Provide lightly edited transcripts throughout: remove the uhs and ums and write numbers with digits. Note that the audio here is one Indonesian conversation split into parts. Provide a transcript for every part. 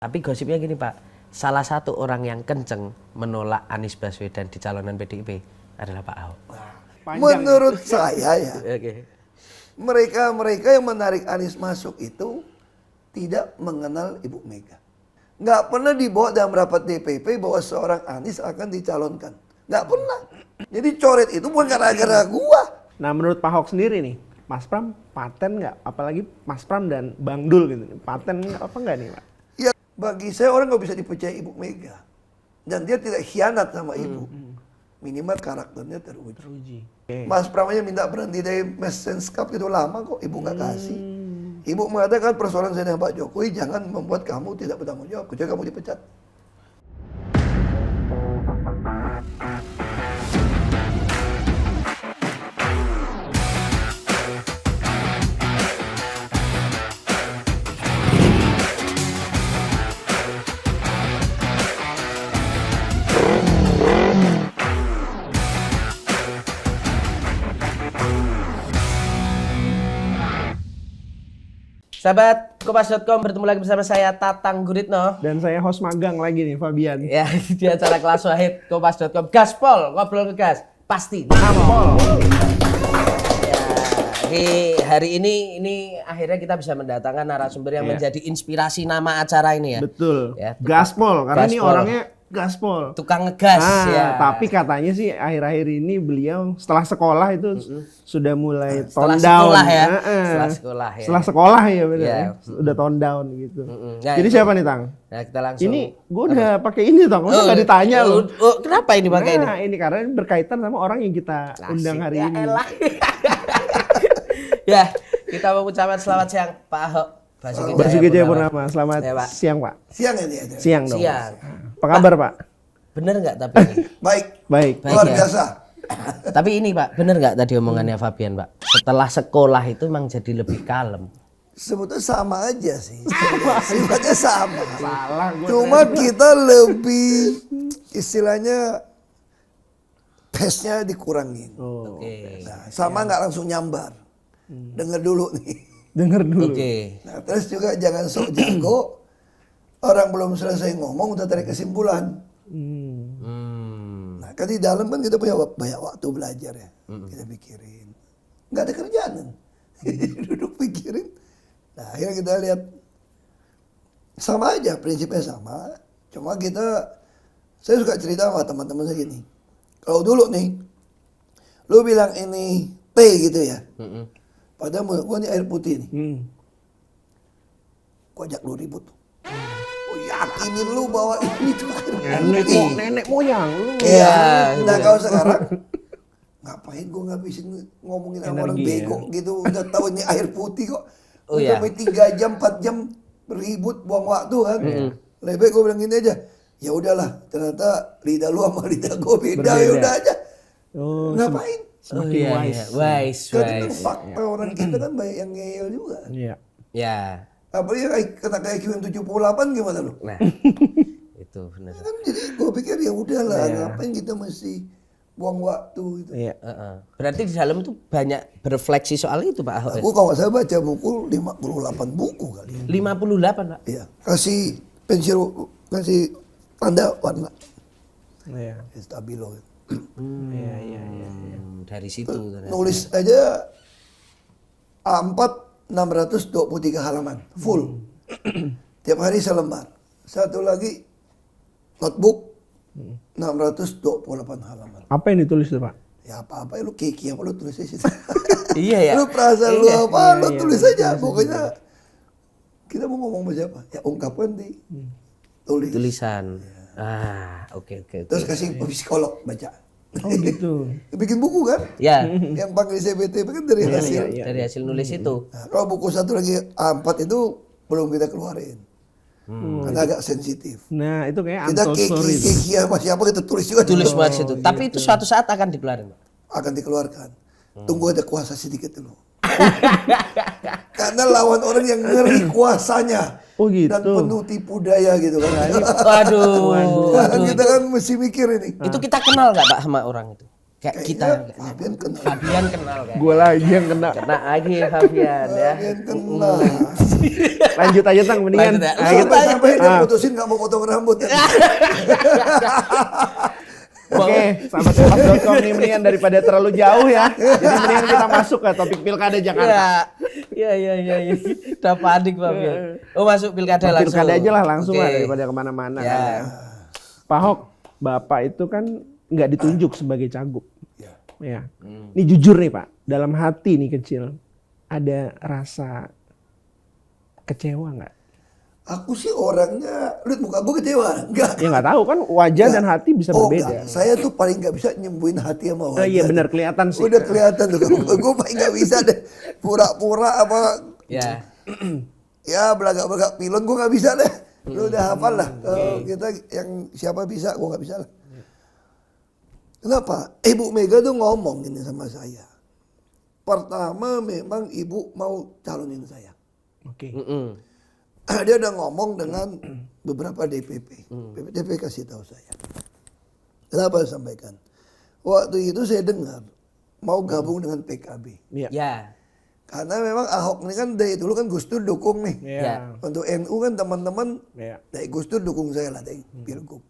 Tapi gosipnya gini Pak, salah satu orang yang kenceng menolak Anies Baswedan di calonan PDIP adalah Pak Ahok. Menurut saya ya, Oke. mereka yang menarik Anies masuk itu tidak mengenal Ibu Mega. Nggak pernah dibawa dalam rapat DPP bahwa seorang Anies akan dicalonkan. Nggak pernah. Jadi coret itu bukan gara-gara gua. Nah menurut Pak Ahok sendiri nih, Mas Pram paten nggak? Apalagi Mas Pram dan Bang Dul gitu, paten apa nggak nih Pak? Ya bagi saya orang nggak bisa dipercaya Ibu Mega. Dan dia tidak khianat sama Ibu. Minimal karakternya teruji. Mas Pram aja minta berhenti dari Messens Cup itu lama kok, Ibu nggak kasih. Ibu mengatakan persoalan saya dengan Pak Jokowi jangan membuat kamu tidak bertanggung jawab, kecuali kamu dipecat. Sahabat Kompas.com, bertemu lagi bersama saya Tatang Guritno. Dan saya host magang lagi nih, Fabian. Ya, di acara kelas wahid Kompas.com. Gaspol, ngobrol ngegas, pasti Gaspol. Ya, di hari ini akhirnya kita bisa mendatangkan narasumber yang menjadi inspirasi nama acara ini ya. Betul. Ya, Gaspol, karena ini Gaspol. orangnya gaspol. Tukang ngegas ya. Tapi katanya sih akhir-akhir ini beliau setelah sekolah itu sudah mulai Setelah tone down. sekolah ya. Heeh. Setelah sekolah ya. Setelah sekolah ya benar. Ya. Udah tone down gitu. Nah, Jadi itu- siapa nih Tang? Nah, kita langsung. Ini gue udah pakai ini Tang, masa nggak ditanya loh. Kenapa ini pakai ini? Nah, ini karena berkaitan sama orang yang kita undang hari Ya ini. elah. Ya, kita mengucapkan selamat siang Pak Ahok. Basuki Cahayapurnama. Selamat Ya, Pak. siang Pak. Siang ini aja. Siang dong. Siang. Apa kabar Pak? Bener nggak tapi ini? Baik, Baik. Baik luar ya. biasa. Tapi ini Pak, bener nggak tadi omongannya Fabian Pak? Setelah sekolah itu emang jadi lebih kalem. Sebetulnya sama aja sih. Sifatnya sama. Salah gue. Cuma kita lebih istilahnya pace-nya dikurangin. Oke. Nah, sama nggak langsung nyambar. Dengar dulu nih. Dengar dulu. Oke. Nah, terus juga jangan sok jago. Orang belum selesai ngomong udah tarik kesimpulan. Hmm. Nah, kan di dalam kan kita punya banyak waktu belajar ya. Kita pikirin. Nggak ada kerjaan kan. Duduk pikirin. Nah, akhirnya kita lihat sama aja, prinsipnya sama. Cuma saya suka cerita sama teman-teman saya gini. Kalau dulu nih, lu bilang ini teh gitu ya. Padahal menurut gua ini air putih nih. Gua ajak lu ribut tuh. Oh, yakinin lu bahwa ini tuh air putih. Nenek moyang lu. Iya. Nah gitu. kalau sekarang ngapain gue ngabisin ngomongin sama orang Energi, bego gitu. Udah tahu ini air putih kok. Oh, Udah iya. sampai 3 jam 4 jam ribut buang waktu kan. Lebih gue bilang gini aja. Ya udahlah, ternyata lidah lu sama lidah gue beda, ya udah aja. Oh, Ngapain? semakin iya, wise. iya. Wise. Kan itu fakta orang kita kan banyak yang ngeyel juga. Iya. Ya. Apalagi kena IQ yang 78 gimana lu? Nah. Itu benar. Kan jadi gue pikir ya udahlah, ngapain kita mesti buang waktu gitu. Iya. Berarti di dalam tuh banyak berefleksi soal itu Pak Ahok. Aku kalau saya baca buku 58 buku kali. 58 Pak. Iya, kasih pensil, kasih tanda warna. Iya. Stabilo. Iya. Dari situ. ternyata. Nulis aja A4 623 halaman full. Tiap hari selembar. Satu lagi notebook 628 halaman. Apa yang ditulis tuh Pak? Ya apa-apa ya lu keki apa lu tulis aja situ. Iya ya. Lu perasaan lu Iya, apa lu tulis aja. Pokoknya kita mau ngomong sama siapa? Ya ungkapkan di tulis. Tulisan. Oke. Terus kasih psikolog baca. Oh gitu. Bikin buku kan? Ya. Yang panggil CBT kan dari hasil. Dari hasil nulis itu. Nah, kalau buku satu lagi A4 itu belum kita keluarin. Karena agak sensitif. Nah itu kayak Kita untold story. keki sama siapa kita tulis juga. Tulis dulu. buat situ. Tapi itu suatu saat akan dikeluarin Pak. Akan dikeluarkan. Tunggu ada kuasa sedikit dulu. Karena lawan orang yang ngeri kuasanya. Oh gitu. Dan penuh tipu daya gitu kan. Waduh. Kita kan mesti mikir ini. Itu kita kenal nggak Pak sama orang itu? Kayak kita. Kayaknya Fabian kenal. Fabian kenal kayak. Gue lagi yang kena. Kena lagi Fabian ya. Fabian kenal. Lanjut aja Tang, mendingan. Lanjut ya. Nah, kita- Sampai dia putusin nggak mau potong rambut. Oke, sahabat-sahabat.com nih mendingan daripada terlalu jauh ya. Jadi mendingan kita masuk ke topik pilkada Jakarta. Iya. Udah panik Fabian. Oh masuk pilkada langsung. Pilkada aja lah langsung lah Oke. daripada kemana-mana. Ya. Kan, ya. Pak Ahok, Bapak itu kan nggak ditunjuk sebagai cagup. Ya. Ya. Ini jujur nih Pak, dalam hati nih kecil, ada rasa kecewa nggak? Aku sih orangnya, lihat muka gue kecewa, enggak. Ya nggak tahu kan wajah dan hati bisa berbeda. Enggak. Saya tuh paling nggak bisa nyembuhin hati sama wajah. Oh iya benar kelihatan sih. Udah kelihatan tuh, gue paling nggak bisa deh. Pura-pura apa, Ya. ya belagak-belagak pilon gue nggak bisa deh. Lu udah hafal lah. Kita yang siapa bisa, gue nggak bisa lah. Kenapa? Ibu Mega tuh ngomong ini sama saya. Pertama memang ibu mau calonin saya. Oke. Dia udah ngomong dengan beberapa DPP. DPP kasih tahu saya. Kenapa saya sampaikan? Waktu itu saya dengar mau gabung dengan PKB. Iya. Ya. Karena memang Ahok ini kan dari dulu kan Gus Dur dukung nih. Iya. Untuk NU kan teman-teman Iya. dari Gus Dur dukung saya lah dari Pilgub.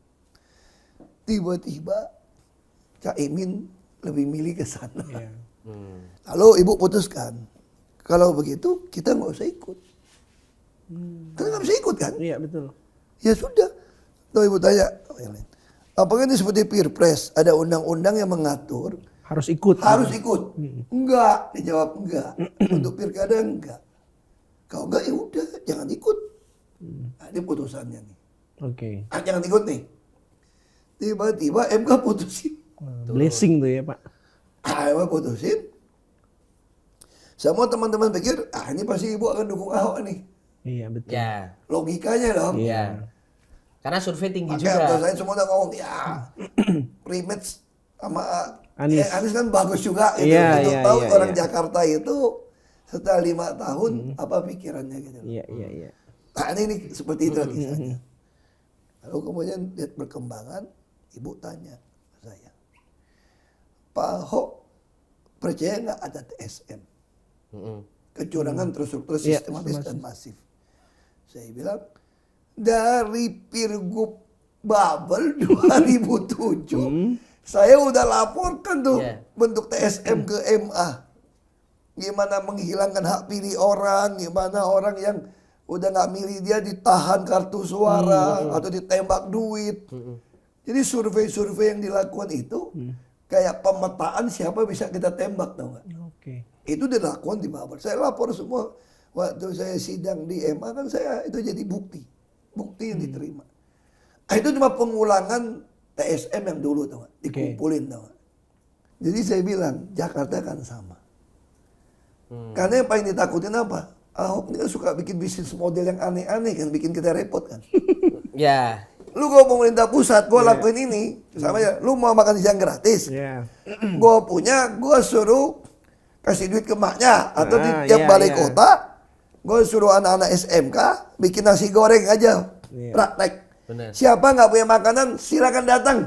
Tiba-tiba Cak Imin lebih milih ke sana. Iya. Lalu ibu putuskan, kalau begitu kita nggak usah ikut. Karena nggak bisa ikut kan? Iya betul. Ya sudah. Lalu ibu tanya, apakah ini seperti Pilpres? Ada undang-undang yang mengatur Harus ikut. harus ikut? Enggak, dijawab enggak. Untuk pilkada enggak. Kalau enggak ya udah, jangan ikut. Nah, ini putusannya nih. Oke. Jangan ikut nih. Tiba-tiba MK putusin. Blessing tuh ya Pak. MK putusin. Semua teman-teman pikir, ini pasti ibu akan dukung Ahok nih. Iya betul. Ya. Logikanya dong. Iya. Karena survei tinggi Makanya juga. saya semua udah ngomong, ya rematch sama Anies. Anies kan bagus juga gitu. Iya, Untuk iya, tahu iya, orang iya. Jakarta itu setelah 5 tahun apa pikirannya gitu. Iya. Nah ini seperti itu kisahnya. Lalu kemudian lihat perkembangan, ibu tanya ke saya, Pak Ahok percaya nggak ada TSM? Kecurangan terstruktur Iya, sistematis dan masif. Saya bilang, dari Pilgub Babel 2007, saya udah laporkan tuh Iya. bentuk TSM ke MA. Gimana menghilangkan hak pilih orang, gimana orang yang udah nggak milih dia ditahan kartu suara atau ditembak duit. Jadi survei-survei yang dilakukan itu kayak pemetaan siapa bisa kita tembak, tau nggak? Oke. Itu dilakukan di Babel. Saya lapor semua. Waktu saya sidang di MA kan saya itu jadi bukti yang diterima. Itu cuma pengulangan TSM yang dulu, tau nggak? Dikumpulin, tau nggak? Jadi saya bilang Jakarta kan sama. Karena yang paling ditakutin apa? Ahok ini kan suka bikin bisnis model yang aneh-aneh kan, bikin kita repot kan. Ya. Lu kalau pemerintah pusat, gue lakuin ini, sama ya, lu mau makan siang gratis. Iya. Gue punya, gue suruh kasih duit ke maknya, atau di tiap iya, balai iya. kota, gue suruh anak-anak SMK bikin nasi goreng aja, Iya. praktek. Benar. Siapa nggak punya makanan, silakan datang.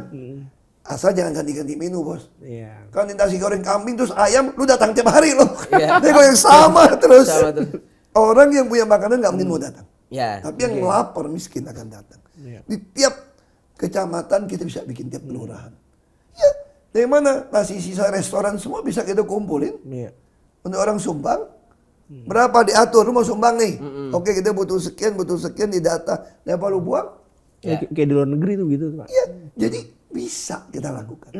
Asal jangan ganti-ganti menu, bos. Iya. Kan nasi goreng kambing terus ayam, lu datang tiap hari loh. Iya. Nego yang sama terus. Sama terus. Orang yang punya makanan nggak mungkin mau datang. Ya. Tapi yang lapar miskin akan datang. Iya. Di tiap kecamatan kita bisa bikin tiap kelurahan. Ya, dari mana nasi sisa restoran semua bisa kita kumpulin Iya. untuk orang sumbang. Berapa diatur, lu mau sumbang nih. Oke, kita butuh sekian di data. Nah, apa lu buang? Ya, kayak di luar negeri tuh gitu Pak. Iya, jadi bisa kita lakukan.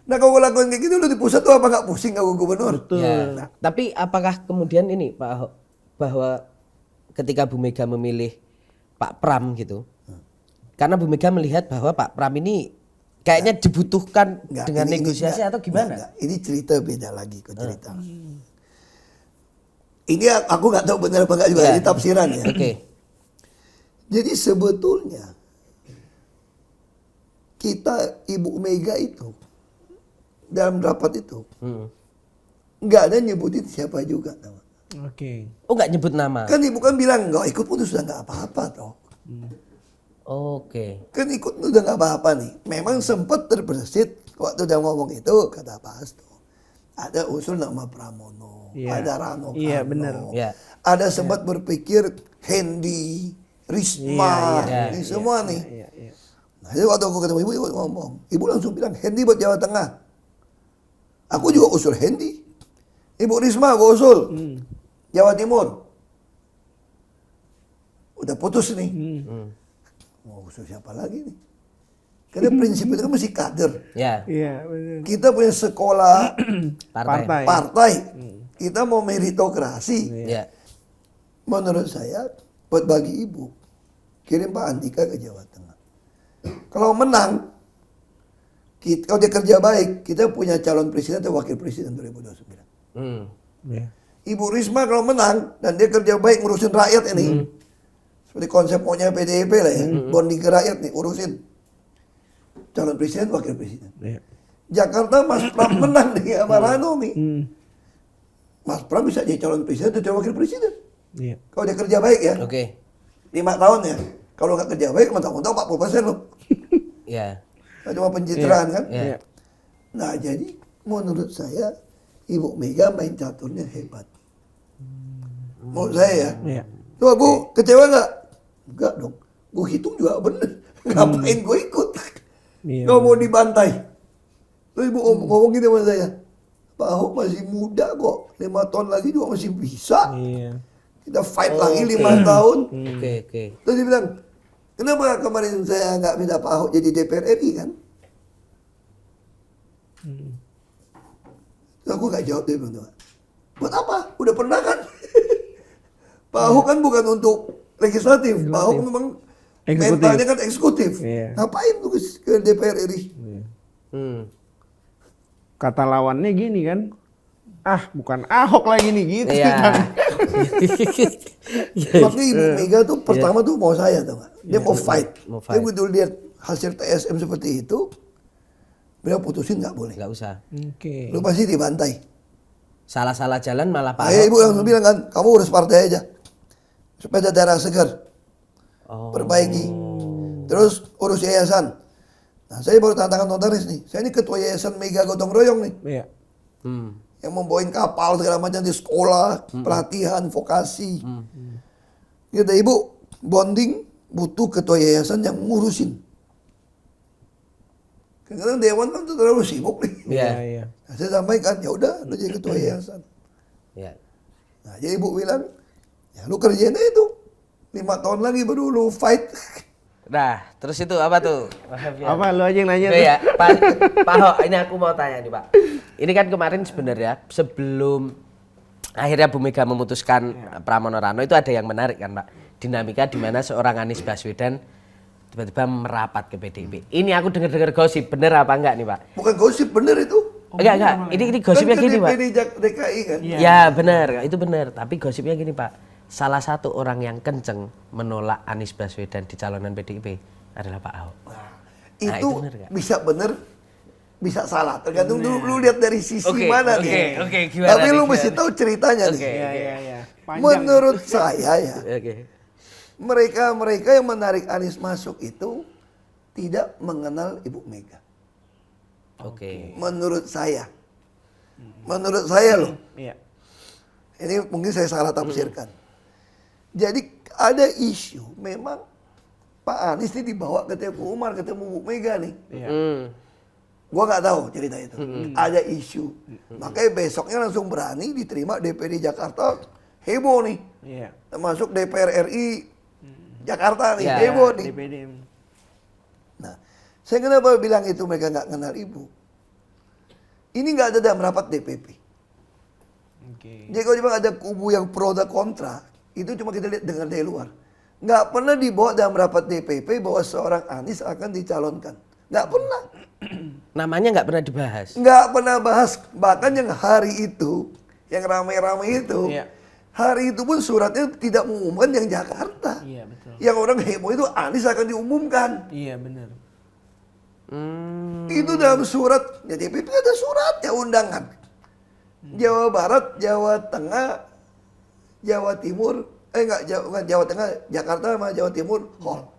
Nah, kalau lakukan kayak gitu, lu di pusat tuh apa nggak pusing kalau gubernur? Betul. Ya. Tapi apakah kemudian ini Pak Ahok bahwa ketika Bu Mega memilih Pak Pram gitu, karena Bu Mega melihat bahwa Pak Pram ini kayaknya dibutuhkan Nggak, dengan ini negosiasi nggak, atau gimana? nggak. Ini cerita beda lagi kok cerita. Ini aku nggak tahu benar apa nggak juga, Ya. ini tafsiran ya. Oke. Jadi sebetulnya kita Ibu Mega itu dalam rapat itu nggak ada nyebutin siapa juga, tahu. Oke. Oh nggak nyebut nama. Kan ibu kan bilang nggak ikut pun sudah nggak apa-apa toh. Oke. Kan ikut udah nggak apa-apa nih. Memang sempat terbersit waktu dia ngomong itu, kata Pak Hasto. Ada usul nama Pramono, Iya. ada Rano Iya, Karno, benar. Iya. ada sempat berpikir Hendy, Risma, Iya, ini semua nih. Iya, iya. Nah, jadi waktu aku ketemu ibu ngomong, ibu langsung bilang Hendy buat Jawa Tengah. Aku juga usul Hendy. Ibu Risma aku usul Jawa Timur. Udah putus nih. Mau usul siapa lagi nih? Karena prinsip itu kan mesti kader. Ya. Iya, benar. Kita punya sekolah Partai. partai. Kita mau meritokrasi. Ya. Menurut saya, buat bagi ibu, kirim Pak Andika ke Jawa Tengah. Kalau menang, kalau dia kerja baik, kita punya calon presiden atau wakil presiden 2029. Hmm. Iya. Ibu Risma kalau menang, dan dia kerja baik ngurusin rakyat ini, seperti konsep maunya PDIP lah ya, bonding ke rakyat nih, urusin. Calon presiden, wakil presiden. Iya. Jakarta Mas Pram menang nih sama Rano nih. Mas Pram bisa jadi calon presiden atau wakil presiden. Iya. Kalau dia kerja baik ya, Oke. 5 tahun ya. Kalau nggak kerja baik, mentang-mentang 40% loh. Ya. Cuma pencitraan kan. Iya. Nah jadi menurut saya Ibu Mega main caturnya hebat. Menurut saya ya. Iya. Coba Bu, kecewa nggak? Enggak dong. Gue hitung juga bener. Ngapain gue ikut? Iya. Kalau mau dibantai. Terus Ibu ngomong gini sama saya. Pak Ahok masih muda kok. 5 tahun lagi juga masih bisa. Iya. Kita fight lagi 5 tahun. Oke, oke. Terus dia bilang, kenapa kemarin saya nggak minta Pak Ahok jadi DPR RI kan? Terus aku nggak jawab dia bilang, buat apa? Udah pernah kan? Pak Ahok kan bukan untuk legislatif. Pak Ahok memang Eksekutif. mentalnya kan eksekutif. Iya. Ngapain tuh ke DPR RI? Hmm. Kata lawannya gini kan, ah bukan Ahok lagi nih gitu. Iya. kan. Makanya Ibu Mega tuh pertama tuh mau saya tuh nggak? Dia mau fight. Mau Dia fight. betul lihat hasil TSM seperti itu, beliau putusin nggak boleh. Nggak usah. Oke. Lu pasti dibantai. Salah-salah jalan malah Pak Ayah Ahok. ibu langsung bilang kan, kamu urus partai aja. Supaya ada darah segar. Oh. Perbaiki. Terus urus yayasan. Nah saya baru tantangan notaris nih. Saya ini ketua yayasan Mega Gotong Royong nih. Iya. Hmm. Yang membawain kapal segala macam di sekolah, pelatihan, vokasi. Gitu ibu, bonding butuh ketua yayasan yang ngurusin. Kadang-kadang dewan kan terlalu sibuk nih. Iya. Iya. Nah, saya sampaikan, ya udah lu jadi ketua yayasan. Ya. Nah, jadi ibu bilang, ya lu kerjain aja itu. 5 tahun lagi baru lu fight. Nah, terus itu apa tuh? Apa lu aja yang nanya? Oke tuh? ya, Pak Ahok, ini aku mau tanya nih Pak. Ini kan kemarin sebenarnya sebelum akhirnya Bu Mega memutuskan Pramono Rano itu ada yang menarik kan Pak. Dinamika di mana seorang Anies Baswedan tiba-tiba merapat ke PDIP. Ini aku dengar-dengar gosip, bener apa enggak nih Pak? Bukan gosip, bener itu. Enggak. Ini gosipnya Kan gini Pak. DPD DKI kan. Ya benar, itu benar. Tapi gosipnya gini Pak. Salah satu orang yang kenceng menolak Anies Baswedan di calonan PDIP adalah Pak Ahok. Nah, Itu bener nggak? bisa bener, bisa salah. Tergantung lu lihat dari sisi mana nih. Oke, gimana Tapi nih, lu mesti gimana? tahu ceritanya Oke. nih. Iya. Panjang. Menurut saya ya, Oke. mereka yang menarik Anies masuk itu tidak mengenal Ibu Mega. Oke. Menurut saya. Menurut saya loh. Iya. Ini mungkin saya salah tafsirkan. Jadi ada isu memang Pak Anies ini dibawa ke Teguh Umar ketemu Bu Mega nih. Iya. Gua nggak tahu cerita itu. Ada isu. Makanya besoknya langsung berani diterima DPD Jakarta, heboh nih. Iya. Termasuk DPR RI Jakarta nih, Ya, heboh nih. DPD. Nah, saya kenapa bilang itu mereka nggak kenal ibu? Ini nggak ada dalam rapat DPP. Oke. Jadi kalau memang ada kubu yang pro dan kontra, itu cuma kita lihat dengar dari luar. Nggak pernah dibawa dalam rapat DPP bahwa seorang Anies akan dicalonkan. Nggak pernah. Namanya nggak pernah dibahas. Nggak pernah bahas. Bahkan yang hari itu, yang ramai-ramai itu, Iya. hari itu pun suratnya tidak mengumumkan yang Jakarta. Iya, betul. Yang orang heboh itu Anies akan diumumkan. Iya, benar. Itu dalam surat, ya DPP ada suratnya undangan. Jawa Barat, Jawa Tengah, Jawa Timur, enggak Jawa Tengah, Jakarta sama Jawa Timur, hall.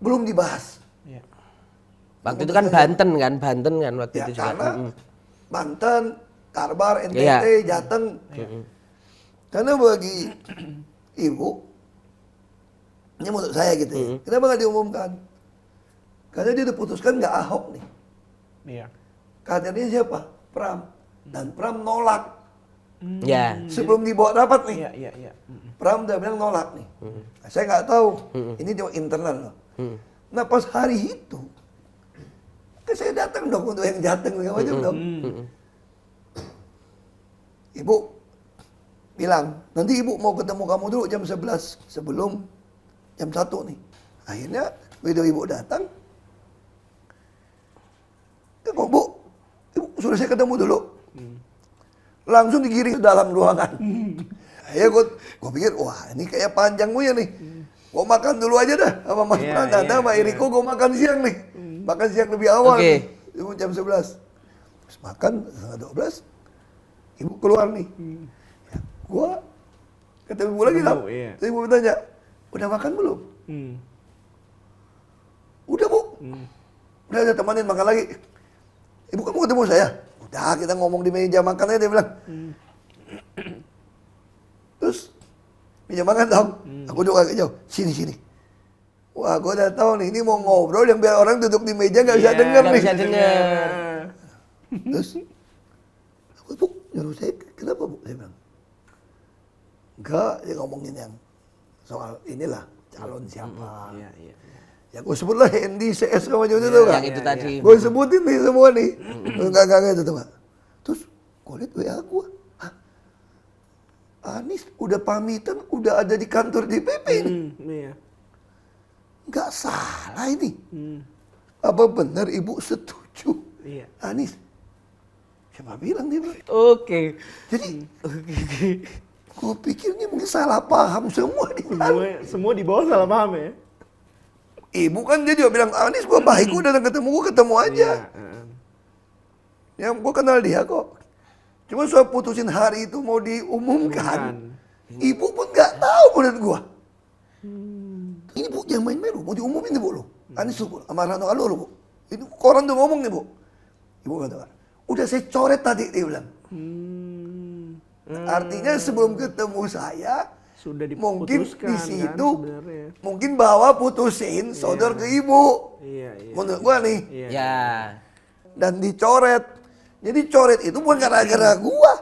belum dibahas. Iya. Waktu itu kan Banten kan waktu Ya itu juga. karena Banten, Kalbar, NTT, Iya. Jateng. Karena bagi ibu, ini menurut saya gitu ya, kenapa nggak diumumkan? Karena dia udah putuskan nggak Ahok nih. Iya. Kadernya siapa? Pram. Dan Pram nolak. Ya. Sebelum dibawa rapat nih. Iya. Pram udah bilang nolak nih. Nah, saya nggak tahu. Ini cuma internal loh. Nah pas hari itu, kan saya datang dong untuk yang Jateng segala macam dong. Ibu bilang, nanti ibu mau ketemu kamu dulu jam 11 sebelum jam 1 nih. Akhirnya video ibu datang. Kok bu, ibu suruh saya ketemu dulu. Langsung digiring ke dalam ruangan. Ya gue pikir, wah ini kayak panjang gue ya nih. Gue makan dulu aja dah sama Mas Iya, Prananda, sama Eriko gue makan siang nih. Makan siang lebih awal Oke. nih. Ibu jam 11. Terus makan setengah 12. Ibu keluar nih. Ya, gue ketemu ibu lagi lah. Iya. Terus ibu bertanya, udah makan belum? Udah bu. Udah ada temanin makan lagi. Ibu kamu ketemu saya? Udah kita ngomong di meja makan aja dia bilang. Terus meja makan dong. Aku duduk agak jauh. Sini. Wah, gue udah tahu nih, ini mau ngobrol yang biar orang duduk di meja nggak bisa denger Nggak nih. bisa denger. Terus, bu, nyuruh saya, kenapa bu? Saya bilang, enggak, dia ngomongin yang soal inilah, calon siapa. Iya. Ya gue sebut lah Hendy, CS, sama macam itu kan. Yang itu tadi. Gue sebutin nih semua nih. Enggak itu tuh, Pak. Terus, gue liat WA gue. Hah? Anies udah pamitan, udah ada di kantor DPP nih. Iya. Nggak salah ini. Apa benar ibu setuju? Iya. Anies. Siapa bilang dia bilang? Oke. Jadi, gue pikir ini mungkin salah paham semua di sana. Semua di bawah salah paham ya. Ibu kan dia juga bilang, Anies gue baik, gue datang ketemu, gue ketemu aja. Yang gue kenal dia kok. Cuma soal putusin hari itu mau diumumkan. Ibu pun nggak tahu menurut gue. Ini bu, jangan main-main lu, mau diumumin nih bu lu. Anies lu, sama Rano Kalo lu bu. Ini koran tuh ngomong nih bu. Ibu kata, udah saya coret tadi, dia bilang. Artinya sebelum ketemu saya, Sudah mungkin diputuskan di situ, kan, sebenarnya. mungkin bawa putusin, sodor ke ibu. Iya. Menurut gua nih. Iya. Ya. Dan dicoret. Jadi coret itu bukan gara-gara gua.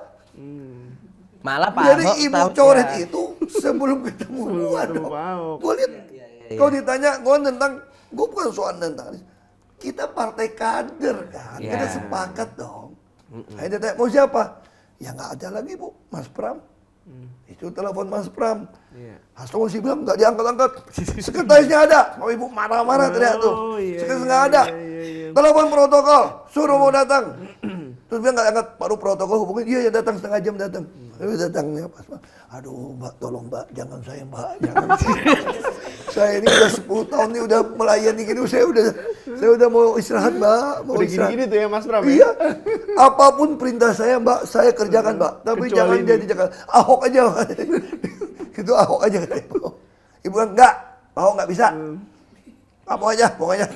Malah Pak Jadi Ahok ibu tahu- coret ya. itu sebelum ketemu gua ketemu dong. Pak Ahok. Gua lihat, kalau ditanya gua tentang, gua bukan soal tentang Anies. Kita partai kader kan, Ya. kita sepakat dong. Saya ditanya, mau siapa? Ya nggak ada lagi bu, Mas Pram. Itu telepon Mas Pram. Iya. Hasto masih bilang nggak diangkat-angkat. Sekretarisnya ada. Mau ibu marah-marah teriak tuh. iya, Sekretaris iya, nggak ada. iya. Telepon protokol, suruh mau datang. Terus dia nggak angkat, baru protokol hubungin. Iya ya datang setengah jam datang. Tapi datangnya pas, aduh mbak, tolong mbak, jangan saya mbak, jangan. Saya ini udah 10 tahun nih udah melayani gini, saya udah mau istirahat mbak, mau Udah istirahat. gini-gini tuh ya Mas Pram ya? Iya, apapun perintah saya mbak, saya kerjakan mbak. Tapi Kecuali jangan ini. jadi Jakarta. Ahok aja. Itu Ahok aja kata ibu. Ibu bilang enggak, Ahok nggak bisa. Apa aja, pokoknya.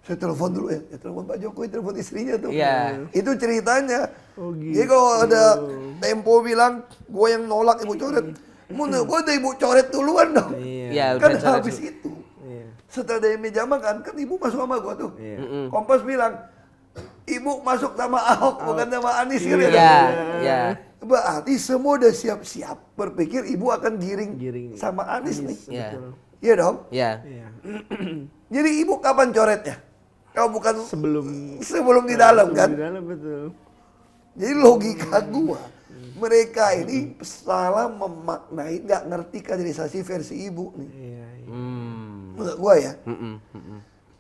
Saya telepon dulu ya, telepon Pak Jokowi, telepon istrinya tuh. Iya. Itu ceritanya. Oh, gitu. Jadi kalau ada Tempo bilang, gue yang nolak ibu coret. Menurut gue udah ibu coret duluan dong. Iya. Ya, Kan udah coret habis dulu. itu. Iya. Setelah dari meja makan, kan ibu masuk sama gue tuh. Iya. Kompas bilang, ibu masuk sama Ahok, bukan sama Anies. Iya. Gitu. Ya, ya. Berarti semua udah siap-siap berpikir ibu akan giring sama Anies nih. Ya. Iya dong? Ya. Iya. Jadi ibu kapan coretnya? Kalau bukan Sebelum di dalam kan? Di dalam betul. Jadi logika gua, mereka ini salah memaknai, nggak ngerti kaderisasi versi ibu nih. Iya. Menurut gua ya.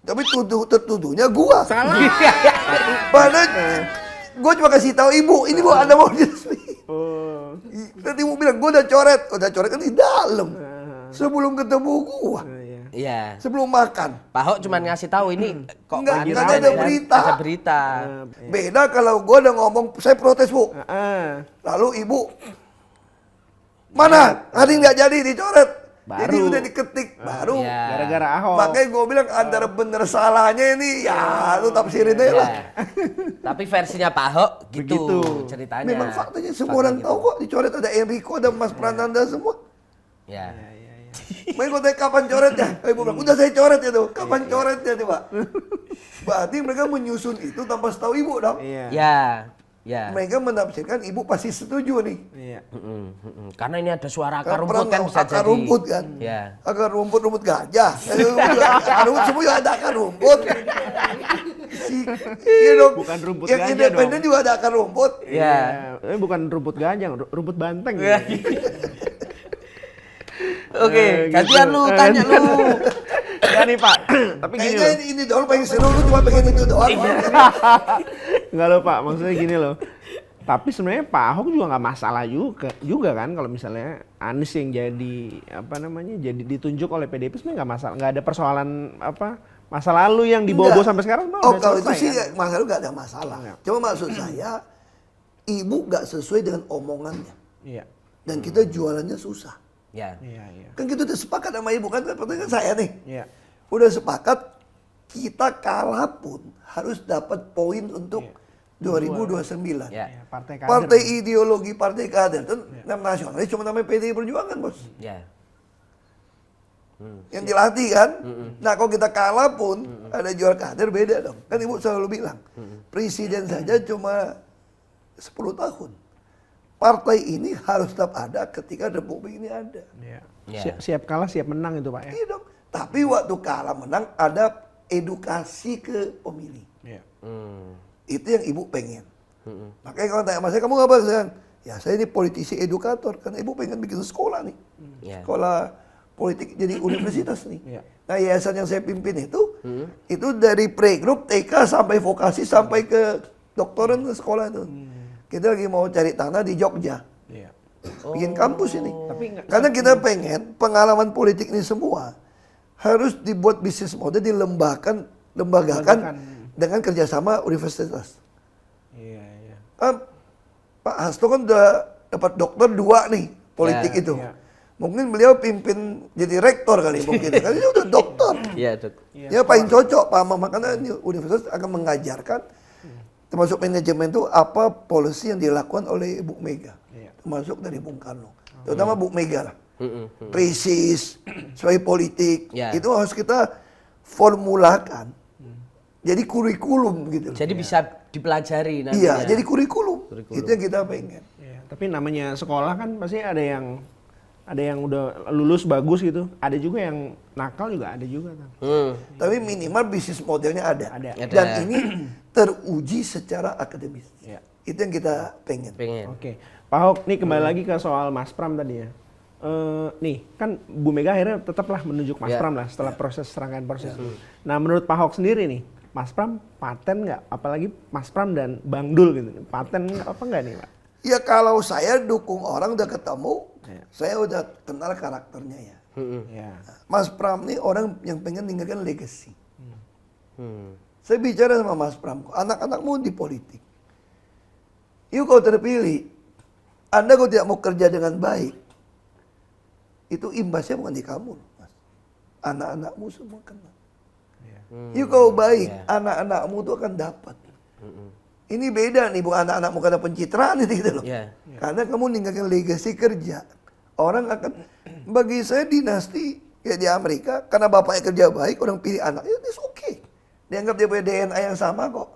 Tapi tertuduhnya gua. Salah. Padahal gua cuma kasih tahu ibu, ini gua ada mau resmi. Oh. Nanti ibu bilang gua udah coret kan di dalam. Sebelum ketemu gua, Iya. Iya. sebelum makan. Pak Ahok cuma ngasih tahu ini kok Nggak, lagi nggak rame ada kan? berita. Ada berita. Beda kalau gua udah ngomong, saya protes bu. Lalu ibu, mana? Hari nggak jadi dicoret. Jadi Baru. udah diketik baru. Iya. Gara-gara Ahok. Makanya gue bilang antara bener salahnya ini ya lu tafsirin aja lah. Ya. Tapi versinya Pak Ahok gitu Begitu. ceritanya. Memang faktanya semua orang tahu kok dicoret, ada Enrico, ada Mas Prananda semua. Ya. Makanya gue tanya kapan coretnya? Ibu bilang, udah saya coret ya tuh. Kapan coretnya tuh Pak? Berarti mereka menyusun itu tanpa setahu ibu dong. Iya. Ya. Ya. Mereka menafsirkan ibu pasti setuju nih. Iya. Karena ini ada suara akar Kan rumput kan bisa akar jadi. rumput kan. Ya. Akar rumput gajah. Akar rumput semua juga ada akar rumput. Iya dong. Bukan rumput yang gajah independen dong. juga ada akar rumput. Ya. Tapi bukan rumput gajah, rumput banteng. Iya. gitu. Oke, Gitu. gantian lu tanya lu. Ya nih Pak, tapi gini Kayaknya loh. ini doang pengen seru, lu cuma pengen itu doang. Enggak loh Pak, maksudnya gini loh. Tapi sebenarnya Pak Ahok juga nggak masalah juga kan kalau misalnya Anies yang jadi apa namanya jadi ditunjuk oleh PDIP sebenarnya nggak masalah, nggak ada persoalan apa masa lalu yang dibawa-bawa Enggak. sampai sekarang. Oh udah kalau itu selesai, sih kan? masalah nggak ada masalah. Enggak. Cuma maksud saya, ibu nggak sesuai dengan omongannya. Iya, Dan kita jualannya susah. Ya. iya. Kan kita udah sepakat sama ibu kan, pertanyaan saya nih. Iya. Udah sepakat, kita kalah pun harus dapat poin untuk 2029. Ya. Iya, partai kader. Partai ideologi, partai kader. Dan nasionalis cuma namanya PDI Perjuangan, Bos. Ya. Yang dilatih kan. Nah kalau kita kalah pun ada jual kader beda dong. Kan ibu selalu bilang, presiden saja cuma 10 tahun. Partai ini harus tetap ada ketika republik ini ada. Iya. Iya. Siap kalah, siap menang itu Pak ya. Iya dong. Tapi waktu kalah menang ada edukasi ke pemilih. Iya. Itu yang ibu pengen. Makanya kalau tanya mas saya, kamu apa? Ya saya ini politisi edukator. Karena ibu pengen bikin sekolah nih. Ya. Sekolah politik jadi universitas nih. Iya. Nah yayasan yang saya pimpin itu dari playgroup TK sampai vokasi sampai ke doktoran ke sekolah itu. Kita lagi mau cari tanah di Jogja. Iya. Bikin kampus ini. Tapi nggak- Karena kita pengen pengalaman politik ini semua harus dibuat bisnis model dilembagakan dengan kerjasama universitas. Iya. Pak Hasto kan udah dapat dokter 2 nih politik Ya, itu. ya. Mungkin beliau pimpin jadi rektor kali mungkin. Kan dia udah dokter. Iya, Dok. Ya paling cocok Pak Mama karena ini universitas akan mengajarkan termasuk manajemen itu apa polisi yang dilakukan oleh Bu Mega. Iya. Termasuk dari Bung Karno. Terutama Bu Mega lah. Krisis, sebagai politik, Ya. itu harus kita formulakan. Jadi kurikulum gitu. Jadi bisa dipelajari nantinya. Iya, jadi kurikulum. Itu yang kita pengen. Iya, tapi namanya sekolah kan pasti ada yang udah lulus bagus gitu. Ada juga yang nakal juga ada juga kan. Tapi minimal bisnis modelnya ada. Ada. Dan ini teruji secara akademis. Iya. Itu yang kita pengen. Pengen. Oke, Pak Ahok, nih kembali lagi ke soal Mas Pram tadi ya. Nih, kan Bu Mega akhirnya tetaplah menunjuk Mas Ya. Pram lah setelah rangkaian proses. Nah, menurut Pak Ahok sendiri nih, Mas Pram paten nggak? Apalagi Mas Pram dan Bang Dul gitu. Paten apa nggak nih, Pak? Ya kalau saya dukung orang udah ketemu, Iya. saya udah kenal karakternya ya. Ya. Mas Pram nih orang yang pengen ninggalkan legacy. Hmm. Saya bicara sama Mas Pram, anak-anakmu di politik. Yuk kau terpilih, Anda kalau tidak mau kerja dengan baik, itu imbasnya bukan di kamu, Mas. Anak-anakmu semua kena. Yuk kau baik, anak-anakmu itu akan dapat. Ini beda nih, bukan anak-anakmu karena pencitraan ini gitu loh. Iya. Karena kamu ninggalkan legasi kerja. Orang akan, bagi saya dinasti ya di Amerika, karena bapaknya kerja baik, orang pilih anaknya, it's okay. Dianggap dia punya DNA yang sama kok.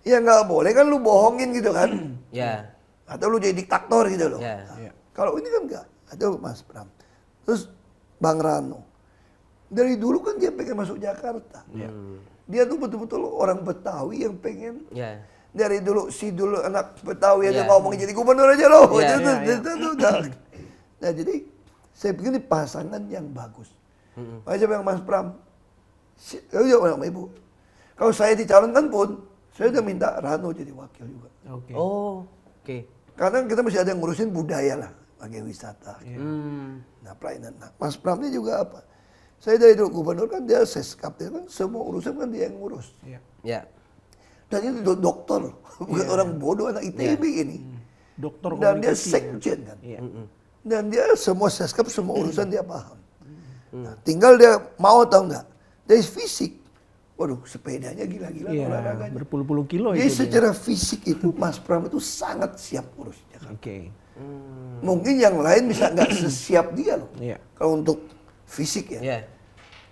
Ya nggak boleh kan lu bohongin gitu kan. Ya. Atau lu jadi diktator gitu loh. Ya. Nah, kalau ini kan enggak. Itu Mas Pram. Terus Bang Rano. Dari dulu kan dia pengen masuk Jakarta. Dia tuh betul-betul orang Betawi yang pengen. Ya. Dari dulu anak Betawi aja Ya. ngomong jadi gubernur aja loh. Ya, Itu udah. Nah jadi saya pikir ini pasangan yang bagus. Makanya saya bilang Mas Pram. Ya udah sama Ibu. Kalau saya dicalonkan pun, saya udah minta Rano jadi wakil juga. Oke. Oh, oke. Karena kita masih ada yang ngurusin budaya lah, bagian wisata. Nah, pelayanan. Nah, Mas Pram ini juga apa? Saya dari dulu gubernur kan dia seskap, dia kan semua urusan kan dia yang ngurus. Iya. Ya. Dan ini dokter, bukan orang bodoh, anak ITB ini. Dokter Dan dia komunikasi. sekjen kan. Iya. Dan dia semua seskap, semua urusan dia paham. Nah, tinggal dia mau atau enggak. Dari fisik, waduh sepedanya gila-gila Iya, olahraganya. berpuluh-puluh kilo Jadi itu dia. secara fisik itu Mas Pram itu sangat siap urusnya. Oke. Mungkin yang lain bisa nggak sesiap dia loh. Iya. Kalau untuk fisik ya. Ya.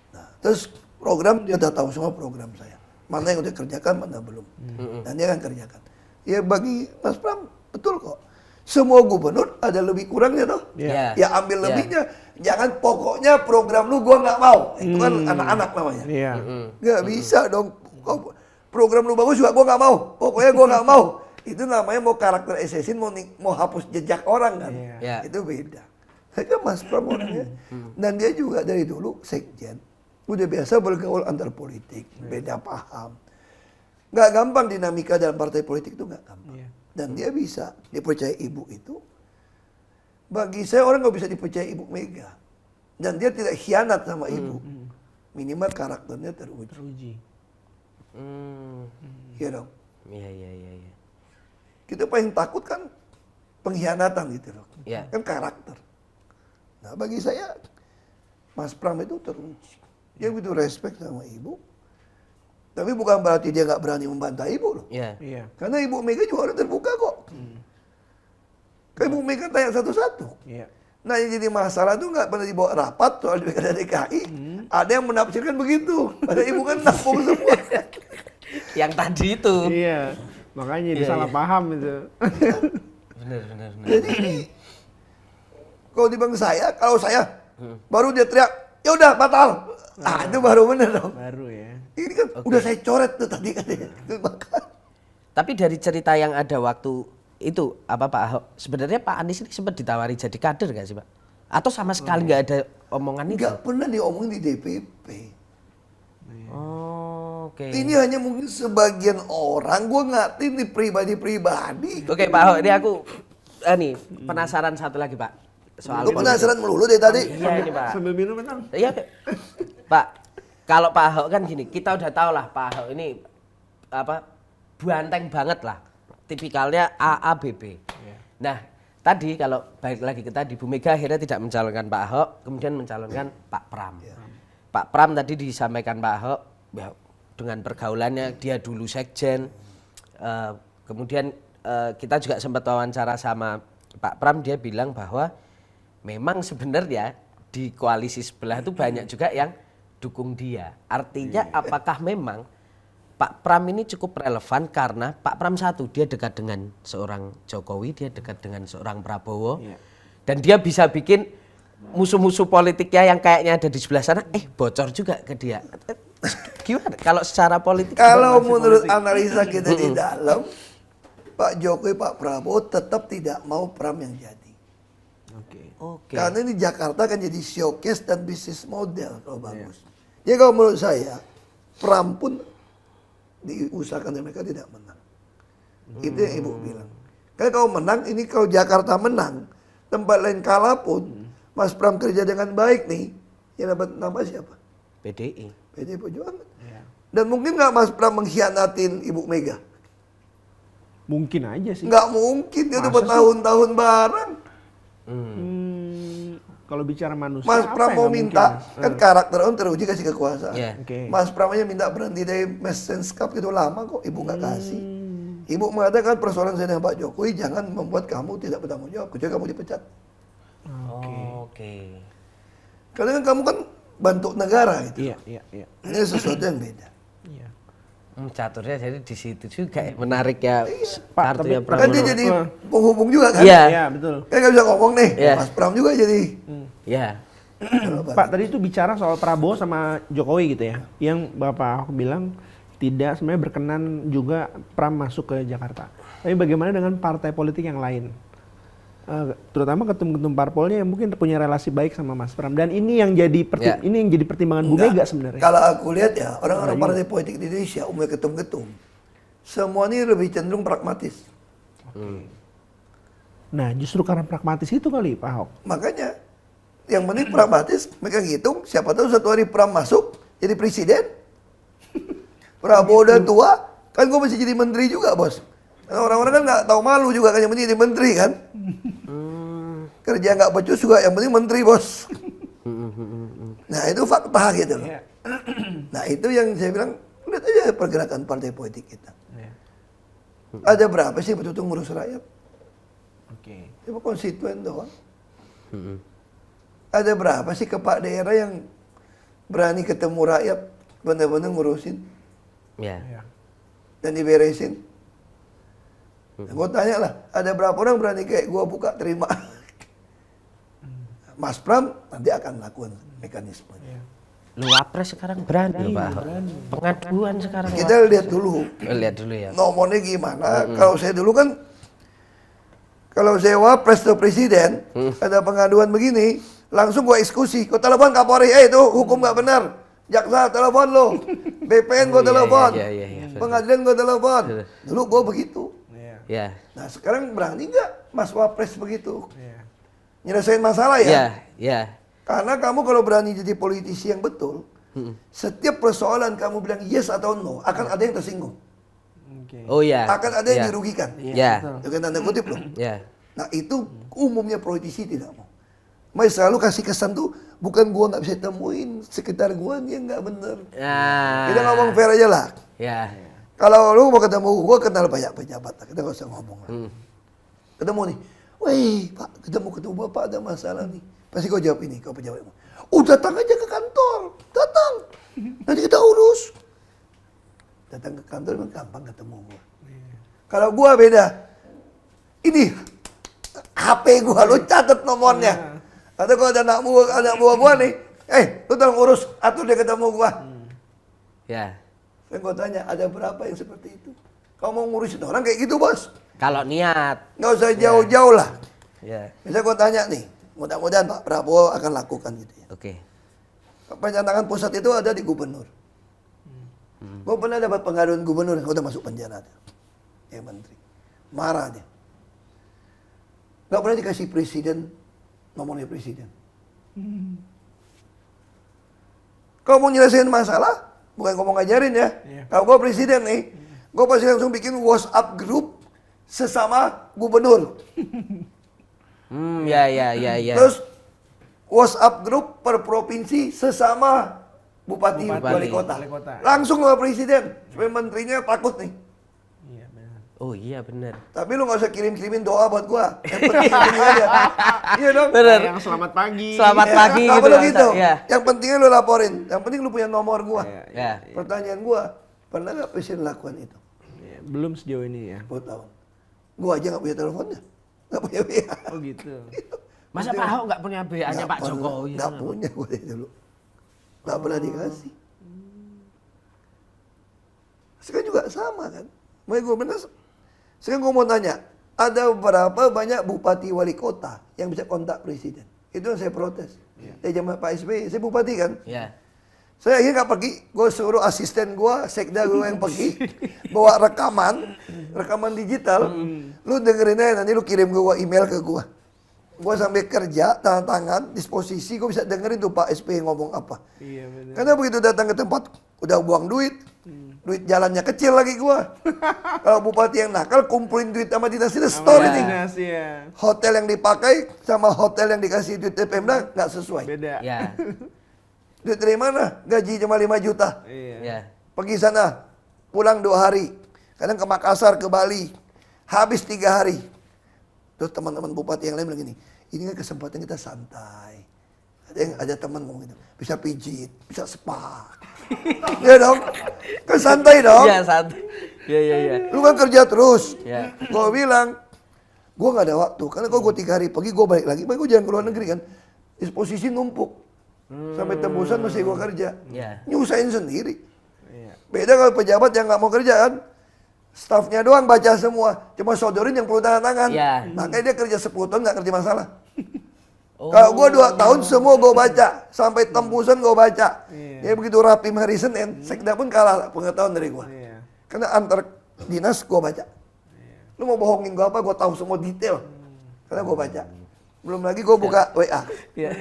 Nah, terus program dia udah tahu semua program saya. Mana yang udah kerjakan, mana belum. Dan dia akan kerjakan. Ya bagi Mas Pram betul kok. Semua gubernur ada lebih kurangnya toh. Iya. Ya ambil Iya. lebihnya. Jangan pokoknya program lu gua nggak mau. Itu kan anak-anak namanya. Iya. Nggak bisa dong. Kau program lu bagus juga gua nggak mau. Pokoknya gua nggak mau. Itu namanya mau karakter assassin, mau hapus jejak orang kan. Iya. Itu beda. Saya Mas Pram orangnya. Dan dia juga dari dulu sekjen. Udah biasa bergaul antar politik. Beda paham. Nggak gampang dinamika dalam partai politik itu nggak gampang. Iya. Dan dia bisa dipercaya ibu itu. Bagi saya orang nggak bisa dipercaya Ibu Mega. Dan dia tidak khianat sama ibu. Minimal karakternya teruji. Teruji. Iya dong. Iya, iya, iya, iya. Kita paling takut kan pengkhianatan gitu loh. Iya. Kan karakter. Nah bagi saya Mas Pram itu teruji. Dia begitu respect sama ibu. Tapi bukan berarti dia nggak berani membantah ibu loh. Iya. Iya. Karena Ibu Mega juga orang terbuka kok. Kan Ibu Mega tanya satu-satu. Iya. Nah yang jadi masalah tuh nggak pernah dibawa rapat soal di Pilkada DKI. Ada yang menafsirkan begitu. Padahal ibu kan nampung semua. Yang tadi itu. Iya. Makanya jadi Iya, salah iya. paham itu. Benar, benar, benar. Jadi kalau di bang saya, kalau saya baru dia teriak, ya udah batal. Ah itu baru bener dong. Baru ya. Ini kan udah saya coret tuh tadi katanya. Itu makanya. Tapi dari cerita yang ada waktu itu apa Pak Ahok, sebenarnya Pak Anies ini sempat ditawari jadi kader nggak sih Pak? Atau sama sekali nggak ada omongan itu? Nggak pernah diomongin di DPP. Oh, oke. Ini hanya mungkin sebagian orang, gue ngerti ini pribadi-pribadi. Oke Pak Ahok, ini aku penasaran satu lagi Pak. Soal Lu penasaran melulu dari tadi. Iya ini Pak. Sambil minum memang. Iya Pak. Kalau Pak Ahok kan gini, kita udah tahu lah Pak Ahok ini apa banteng banget lah. Tipikalnya AABB. Nah, tadi kalau balik lagi ke tadi, Bu Mega akhirnya tidak mencalonkan Pak Ahok, kemudian mencalonkan Pak Pram. Pak Pram tadi disampaikan Pak Ahok, ya, dengan pergaulannya dia dulu sekjen, kemudian kita juga sempat wawancara sama Pak Pram, dia bilang bahwa memang sebenarnya di koalisi sebelah itu banyak juga yang dukung dia. Artinya apakah memang Pak Pram ini cukup relevan karena Pak Pram satu, dia dekat dengan seorang Jokowi, dia dekat dengan seorang Prabowo, dan dia bisa bikin musuh-musuh politiknya yang kayaknya ada di sebelah sana, bocor juga ke dia. Gimana? Kalau secara politik? Kalau menurut analisa kita di dalam, Pak Jokowi, Pak Prabowo tetap tidak mau Pram yang jadi. Oke. Karena ini Jakarta kan jadi showcase dan bisnis model kalau bagus. Jadi kalau menurut saya, Pram pun diusahakan mereka tidak menang. Itu yang Ibu bilang. Karena kalau menang, ini kalau Jakarta menang, tempat lain kalah pun, Mas Pram kerja dengan baik nih, yang dapat nama siapa? PDI. PDI Perjuangan. Dan mungkin nggak Mas Pram mengkhianatin Ibu Mega? Mungkin aja sih. Nggak mungkin, dia udah Masa sih? bertahun-tahun bareng. Kalau bicara manusia, Mas apa Pram yang mau nggak minta, mungkin? kan karakter orang teruji kasih kekuasaan. Iya. Oke. Mas Pram aja minta berhenti dari Messens Cup itu lama kok, Ibu nggak kasih. Ibu mengatakan persoalan saya dengan Pak Jokowi jangan membuat kamu tidak bertanggung jawab, kecuali kamu dipecat. Oke. Karena kan kamu kan bantu negara gitu. Iya, iya, iya. Ini sesuatu yang beda. Iya. Caturnya jadi di situ juga ya, menarik ya. Pak, Kartunya tapi- Pram. Kan dia jadi penghubung juga kan. Iya. Iya, betul. Kan nggak bisa ngomong nih, Iya. Mas Pram juga jadi. Ya. Pak, tadi itu bicara soal Prabowo sama Jokowi gitu ya. Yang Bapak Ahok bilang tidak sebenarnya berkenan juga Pram masuk ke Jakarta. Tapi bagaimana dengan partai politik yang lain? Terutama ketum-ketum parpolnya yang mungkin punya relasi baik sama Mas Pram. Dan ini yang jadi ini yang jadi pertimbangan Bu Mega sebenarnya. Kalau aku lihat ya, orang-orang partai politik di Indonesia, umumnya ketum-ketum, semua ini lebih cenderung pragmatis. Nah, justru karena pragmatis itu kali Pak Ahok. Makanya, yang penting pragmatis, mereka ngitung, siapa tahu satu hari Pram masuk, jadi presiden. Prabowo udah tua, kan gue masih jadi menteri juga bos. Karena orang-orang kan nggak tahu malu juga kan, yang penting jadi menteri kan. Kerja nggak becus juga, yang penting menteri bos. Nah itu fakta gitu loh. Iya. Nah itu yang saya bilang, lihat aja pergerakan partai politik kita. Iya. Ada berapa sih betul-betul ngurus rakyat? Oke. Cuma konstituen doang. Ada berapa sih kepala daerah yang berani ketemu rakyat, benar-benar ngurusin Ya. Iya. dan diberesin? Gue tanya lah, ada berapa orang berani kayak gue buka terima? Mas Pram nanti akan melakukan mekanisme. Iya. Lu wapres sekarang berani, Pak. Pengaduan sekarang. Kita lihat dulu Lihat dulu ya. nomornya gimana. Kalau saya dulu kan, kalau saya wapres atau presiden, ada pengaduan begini, langsung gua eksekusi. Gua telepon Kapolri, itu hukum nggak benar. Jaksa telepon lo, BPN gua telepon, iya. pengadilan gua telepon. Dulu gua begitu. Iya. Ya. Nah sekarang berani nggak Mas Wapres begitu? Iya. Nyelesain masalah ya? Ya, ya. Karena kamu kalau berani jadi politisi yang betul, setiap persoalan kamu bilang yes atau no, akan ada yang tersinggung. Oke. Oh ya. Akan ada yang Ya. dirugikan. Ya. Itu kan tanda kutip loh. Ya. Nah itu umumnya politisi tidak mau. Mas selalu kasih kesan tuh, bukan gua nggak bisa temuin, sekitar gua yang nggak bener. Nah. Kita ngomong fair aja lah. Ya. Kalau lu mau ketemu gua, kenal banyak pejabat, kita nggak usah ngomong lah. Ketemu nih, weh Pak, ketemu Bapak ada masalah nih. Pasti kau jawab ini, kau pejabat. Datang aja ke kantor, datang. Nanti kita urus. Datang ke kantor memang gampang ketemu gua. Kalau gua beda. Ini HP gua, lu catat nomornya. Atau kalau ada anak buah gua nih, lu tolong urus, atur dia ketemu gua. Ya. Saya gua tanya, ada berapa yang seperti itu? Kau mau ngurusin orang kayak gitu, Bos? Kalau niat. Nggak usah jauh-jauh lah. Ya. Misalnya gua tanya nih, mudah-mudahan Pak Prabowo akan lakukan gitu ya. Oke. Pencantangan pusat itu ada di gubernur. Gua pernah dapat pengaduan gubernur yang udah masuk penjara. Ya menteri. Marah dia. Nggak pernah dikasih presiden, nomornya presiden. Kau mau nyelesain masalah, bukan kau mau ngajarin ya. Kalau gua presiden nih, gua pasti langsung bikin WhatsApp group sesama gubernur. Ya. Terus WhatsApp group per provinsi sesama bupati, wali kota. Langsung sama presiden, supaya menterinya takut nih. Iya benar. Oh iya benar. Tapi lu nggak usah kirim-kirimin doa buat gua. Yang penting ini aja. Iya dong. Bener. Yang selamat pagi. Selamat pagi Nggak gitu. perlu gitu. Ya. Yang pentingnya lu laporin. Yang penting lu punya nomor gua. Ya. Pertanyaan gua, pernah nggak presiden lakukan itu? Iya, belum sejauh ini ya. 10 tahun. Gua aja nggak punya teleponnya. Nggak punya WA. Oh gitu. Masa Pak Ahok nggak punya BA-nya Pak Jokowi? Nggak punya gua dari dulu. Nggak pernah dikasih. Sekarang juga sama kan. Makanya gua bener. Sekarang gua mau tanya, ada berapa banyak bupati wali kota yang bisa kontak presiden? Itu yang saya protes. Dari zaman Pak SBY, saya bupati kan. Ya. Saya akhirnya nggak pergi, gue suruh asisten gue, sekda gue yang pergi, bawa rekaman digital. Lu dengerin aja, nanti lu kirim gue email ke gue. Gue sambil kerja, tanda tangan, disposisi, gue bisa dengerin tuh Pak SBY ngomong apa. Iya benar. Karena begitu datang ke tempat, udah buang duit. Duit jalannya kecil lagi gue. Kalau bupati yang nakal, kumpulin duit sama dinas-dinas store ini. Dinas, ya. Hotel yang dipakai sama hotel yang dikasih duit Pemda nggak sesuai. Beda. Ya. Duit dari mana? Gaji cuma 5 juta. Iya. Ya. Pergi sana, pulang 2 hari. Kadang ke Makassar, ke Bali. Habis 3 hari. Terus teman-teman bupati yang lain bilang gini, ini kan kesempatan kita santai. Ada teman ngomong gitu, bisa pijit, bisa spa. Iya dong, kan santai dong. Iya santai. Iya. Lu kan kerja terus. Ya. Gue bilang, gue gak ada waktu. Karena kalau gue 3 hari pergi, gue balik lagi. Gue jangan keluar negeri kan. Disposisi numpuk. Sampai tembusan masih gue kerja. Ya. Nyusahin sendiri. Iya. Beda kalau pejabat yang nggak mau kerja kan. Staffnya doang baca semua. Cuma sodorin yang perlu tanda tangan. Ya. Makanya dia kerja 10 tahun nggak kerja masalah. Oh. Kalau gue 2 tahun semua gue baca. Sampai tembusan gue baca. Iya. Dia begitu rapi hari Senin. Sekda pun kalah pengetahuan dari gue. Iya. Karena antar dinas gue baca. Lu mau bohongin gue apa, gue tahu semua detail. Karena gue baca. Belum lagi gue buka WA. Ya.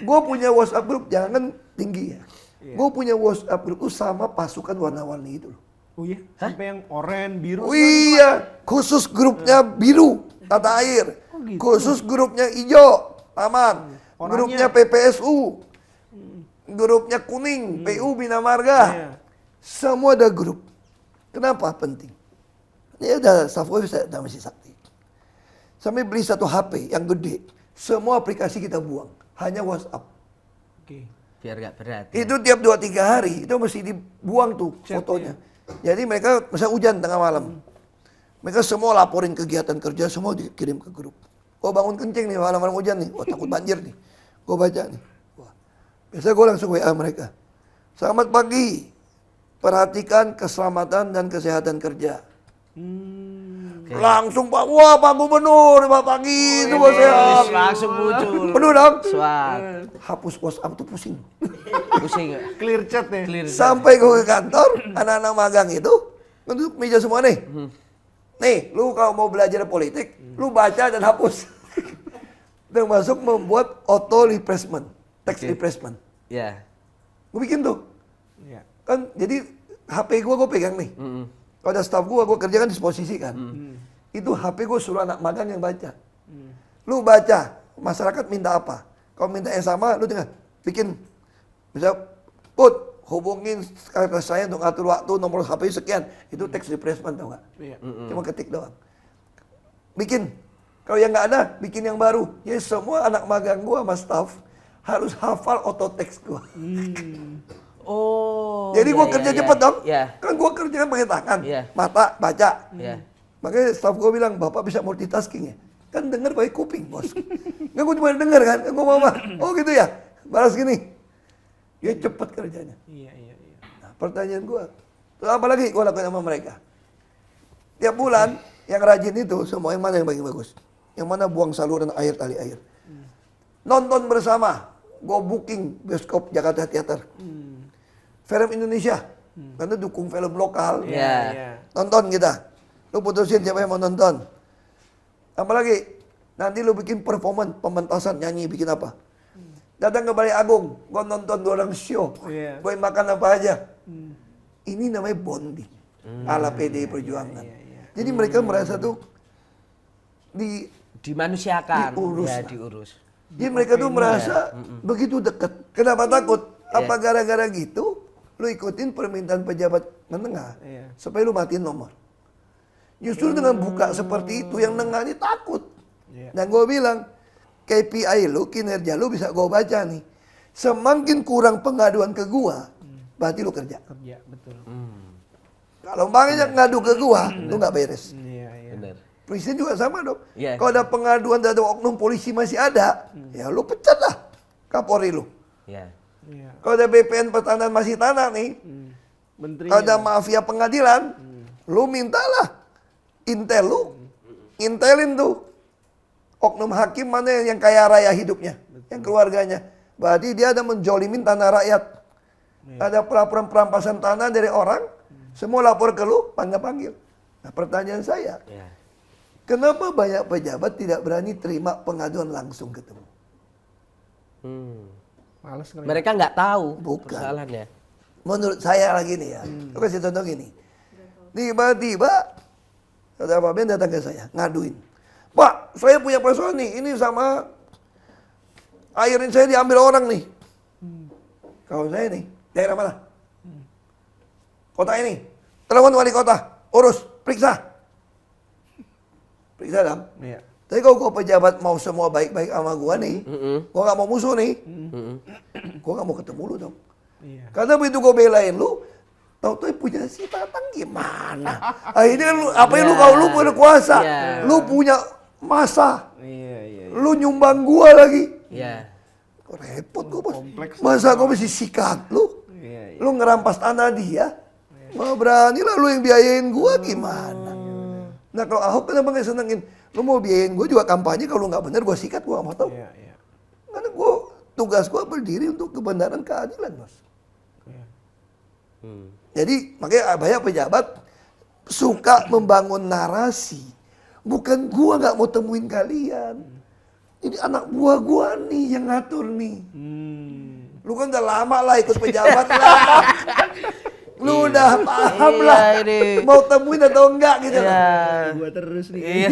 Gue punya WhatsApp group, jangan tinggi ya. Gue punya WhatsApp group itu sama pasukan warna-warni itu loh. Oh iya, sampai yang oranye, biru. Oh iya, khusus grupnya biru, tata air. gitu. Khusus grupnya hijau, aman. Orangnya. Grupnya PPSU, grupnya kuning, PU Bina Marga. Iya. Semua ada grup. Kenapa penting? Ini udah staff gue bisa masih sakti. Sampai beli satu HP yang gede. Semua aplikasi kita buang. Hanya WhatsApp. Oke. Biar gak berat. Itu tiap 2-3 hari itu mesti dibuang tuh fotonya. Jadi mereka misalnya hujan tengah malam. Mereka semua laporin kegiatan kerja, semua dikirim ke grup. Oh bangun kencing nih malam-malam hujan nih. Oh takut banjir nih. Gue baca nih. Wah. Biasa gue langsung WA mereka. Selamat pagi. Perhatikan keselamatan dan kesehatan kerja. Langsung Pak, wah Pak Gubernur, Pak pagi itu bos sehat. Langsung muncul. Penuh dong. Swat. Hapus WhatsApp tuh pusing. Pusing. Clear chat ya. Clear. Sampai gue ke kantor, anak-anak magang itu untuk meja semua nih. Nih, lu kalau mau belajar politik, lu baca dan hapus. Termasuk membuat auto refreshment, text refreshment. Ya. Gue bikin tuh. Iya. Kan jadi HP gue pegang nih. Kalau ada staff gue kerja kan disposisi kan. Itu HP gue suruh anak magang yang baca. Lu baca, masyarakat minta apa? Kalau minta yang sama, lu tinggal bikin. Bisa put, hubungin sekretariat saya untuk atur waktu, nomor HP sekian. Itu text refreshment tau gak? Iya. Cuma ketik doang. Bikin. Kalau yang nggak ada, bikin yang baru. Jadi semua anak magang gue sama staff harus hafal auto text gue. Oh. Jadi ya, gue ya, kerja ya. cepet dong. Ya. Kan gue kerja kan pakai tangan. Iya. Mata, baca. Ya. Makanya staff gue bilang, Bapak bisa multitasking ya? Kan denger pakai kuping, bos. Nggak, gue cuma denger kan. Gue mau oh gitu ya? Balas gini. Dia cepet kerjanya. Iya. Nah, pertanyaan gue, terus apa lagi gue lakukan sama mereka? Tiap bulan, yang rajin itu, semua yang mana yang paling bagus? Yang mana buang saluran air, tali air? Nonton bersama. Gue booking bioskop Jakarta Theater. Film Indonesia. Karena dukung film lokal. Iya. Nonton kita. Lu putusin siapa yang mau nonton. Apalagi, nanti lu bikin performance, pementasan, nyanyi, bikin apa. Datang ke Balai Agung, gua nonton 2 orang show. Iya. Gua makan apa aja. Ini namanya bonding. Ala PDI Perjuangan. Jadi mereka merasa tuh Dimanusiakan. Diurus. Ya, diurus. jadi mereka tuh merasa begitu dekat. Kenapa takut? Apa gara-gara gitu, lu ikutin permintaan pejabat menengah, Iya. supaya lu matiin nomor. Justru dengan buka seperti itu, yang nengah ini takut. Iya. Dan gue bilang, KPI lu, kinerja lu bisa gue baca nih. Semakin kurang pengaduan ke gua, berarti lu kerja. Kerja, betul. Kalau banyak ngadu ke gua, lu nggak beres. Iya. Benar. Presiden juga sama dong. Iya. Kalau ada pengaduan dari oknum polisi masih ada, ya lu pecat lah Kapolri lu. Ya. Iya. Kalau ada BPN pertahanan masih tanah nih, Menteri. kalau ada mafia pengadilan, lu mintalah intel lu, intelin tuh oknum hakim mana yang kaya raya hidupnya, yang keluarganya. Berarti dia ada menjolimin tanah rakyat. Ada pelaporan perampasan tanah dari orang, semua lapor ke lu, panggil-panggil. Nah pertanyaan saya, Ya. kenapa banyak pejabat tidak berani terima pengaduan langsung ketemu? Males kali. Mereka nggak tahu Bukan. persoalannya. Menurut saya lagi nih ya, aku kasih contoh gini. Tiba-tiba, saudara Fabian datang ke saya, ngaduin. Pak, saya punya persoalan nih, ini sama airin saya diambil orang nih. Kalau saya nih, daerah mana? Kota ini. Telepon wali kota, urus, periksa. Periksa dong. Iya. Tapi kalau gua pejabat mau semua baik-baik sama gua nih, gua nggak mau musuh nih, gua nggak mau ketemu lu dong. Iya. Karena begitu gua belain lu, tau-tau punya si Tatang gimana? Akhirnya kan lu, apa yang lu kalau lu punya kuasa, lu punya masa, Iya. lu nyumbang gua lagi. Ya. Kok repot gua bos. Kompleks. Masa gua mesti sikat lu? Iya. Lu ngerampas tanah dia? Mau berani lah lu yang biayain gua gimana? Nah kalau Ahok kenapa nggak senengin? Lu mau biayain gua juga kampanye, kalau nggak benar gua sikat, gua nggak mau tahu. Iya. Karena gua tugas gua berdiri untuk kebenaran keadilan bos. Iya. Jadi makanya banyak pejabat suka membangun narasi. Bukan gua nggak mau temuin kalian. Ini anak buah gua nih yang ngatur nih. Lu kan udah lama lah ikut pejabat lah. Lu udah paham lah. ini. Mau temuin atau enggak gitu loh. Iya. Gua terus nih. Iya.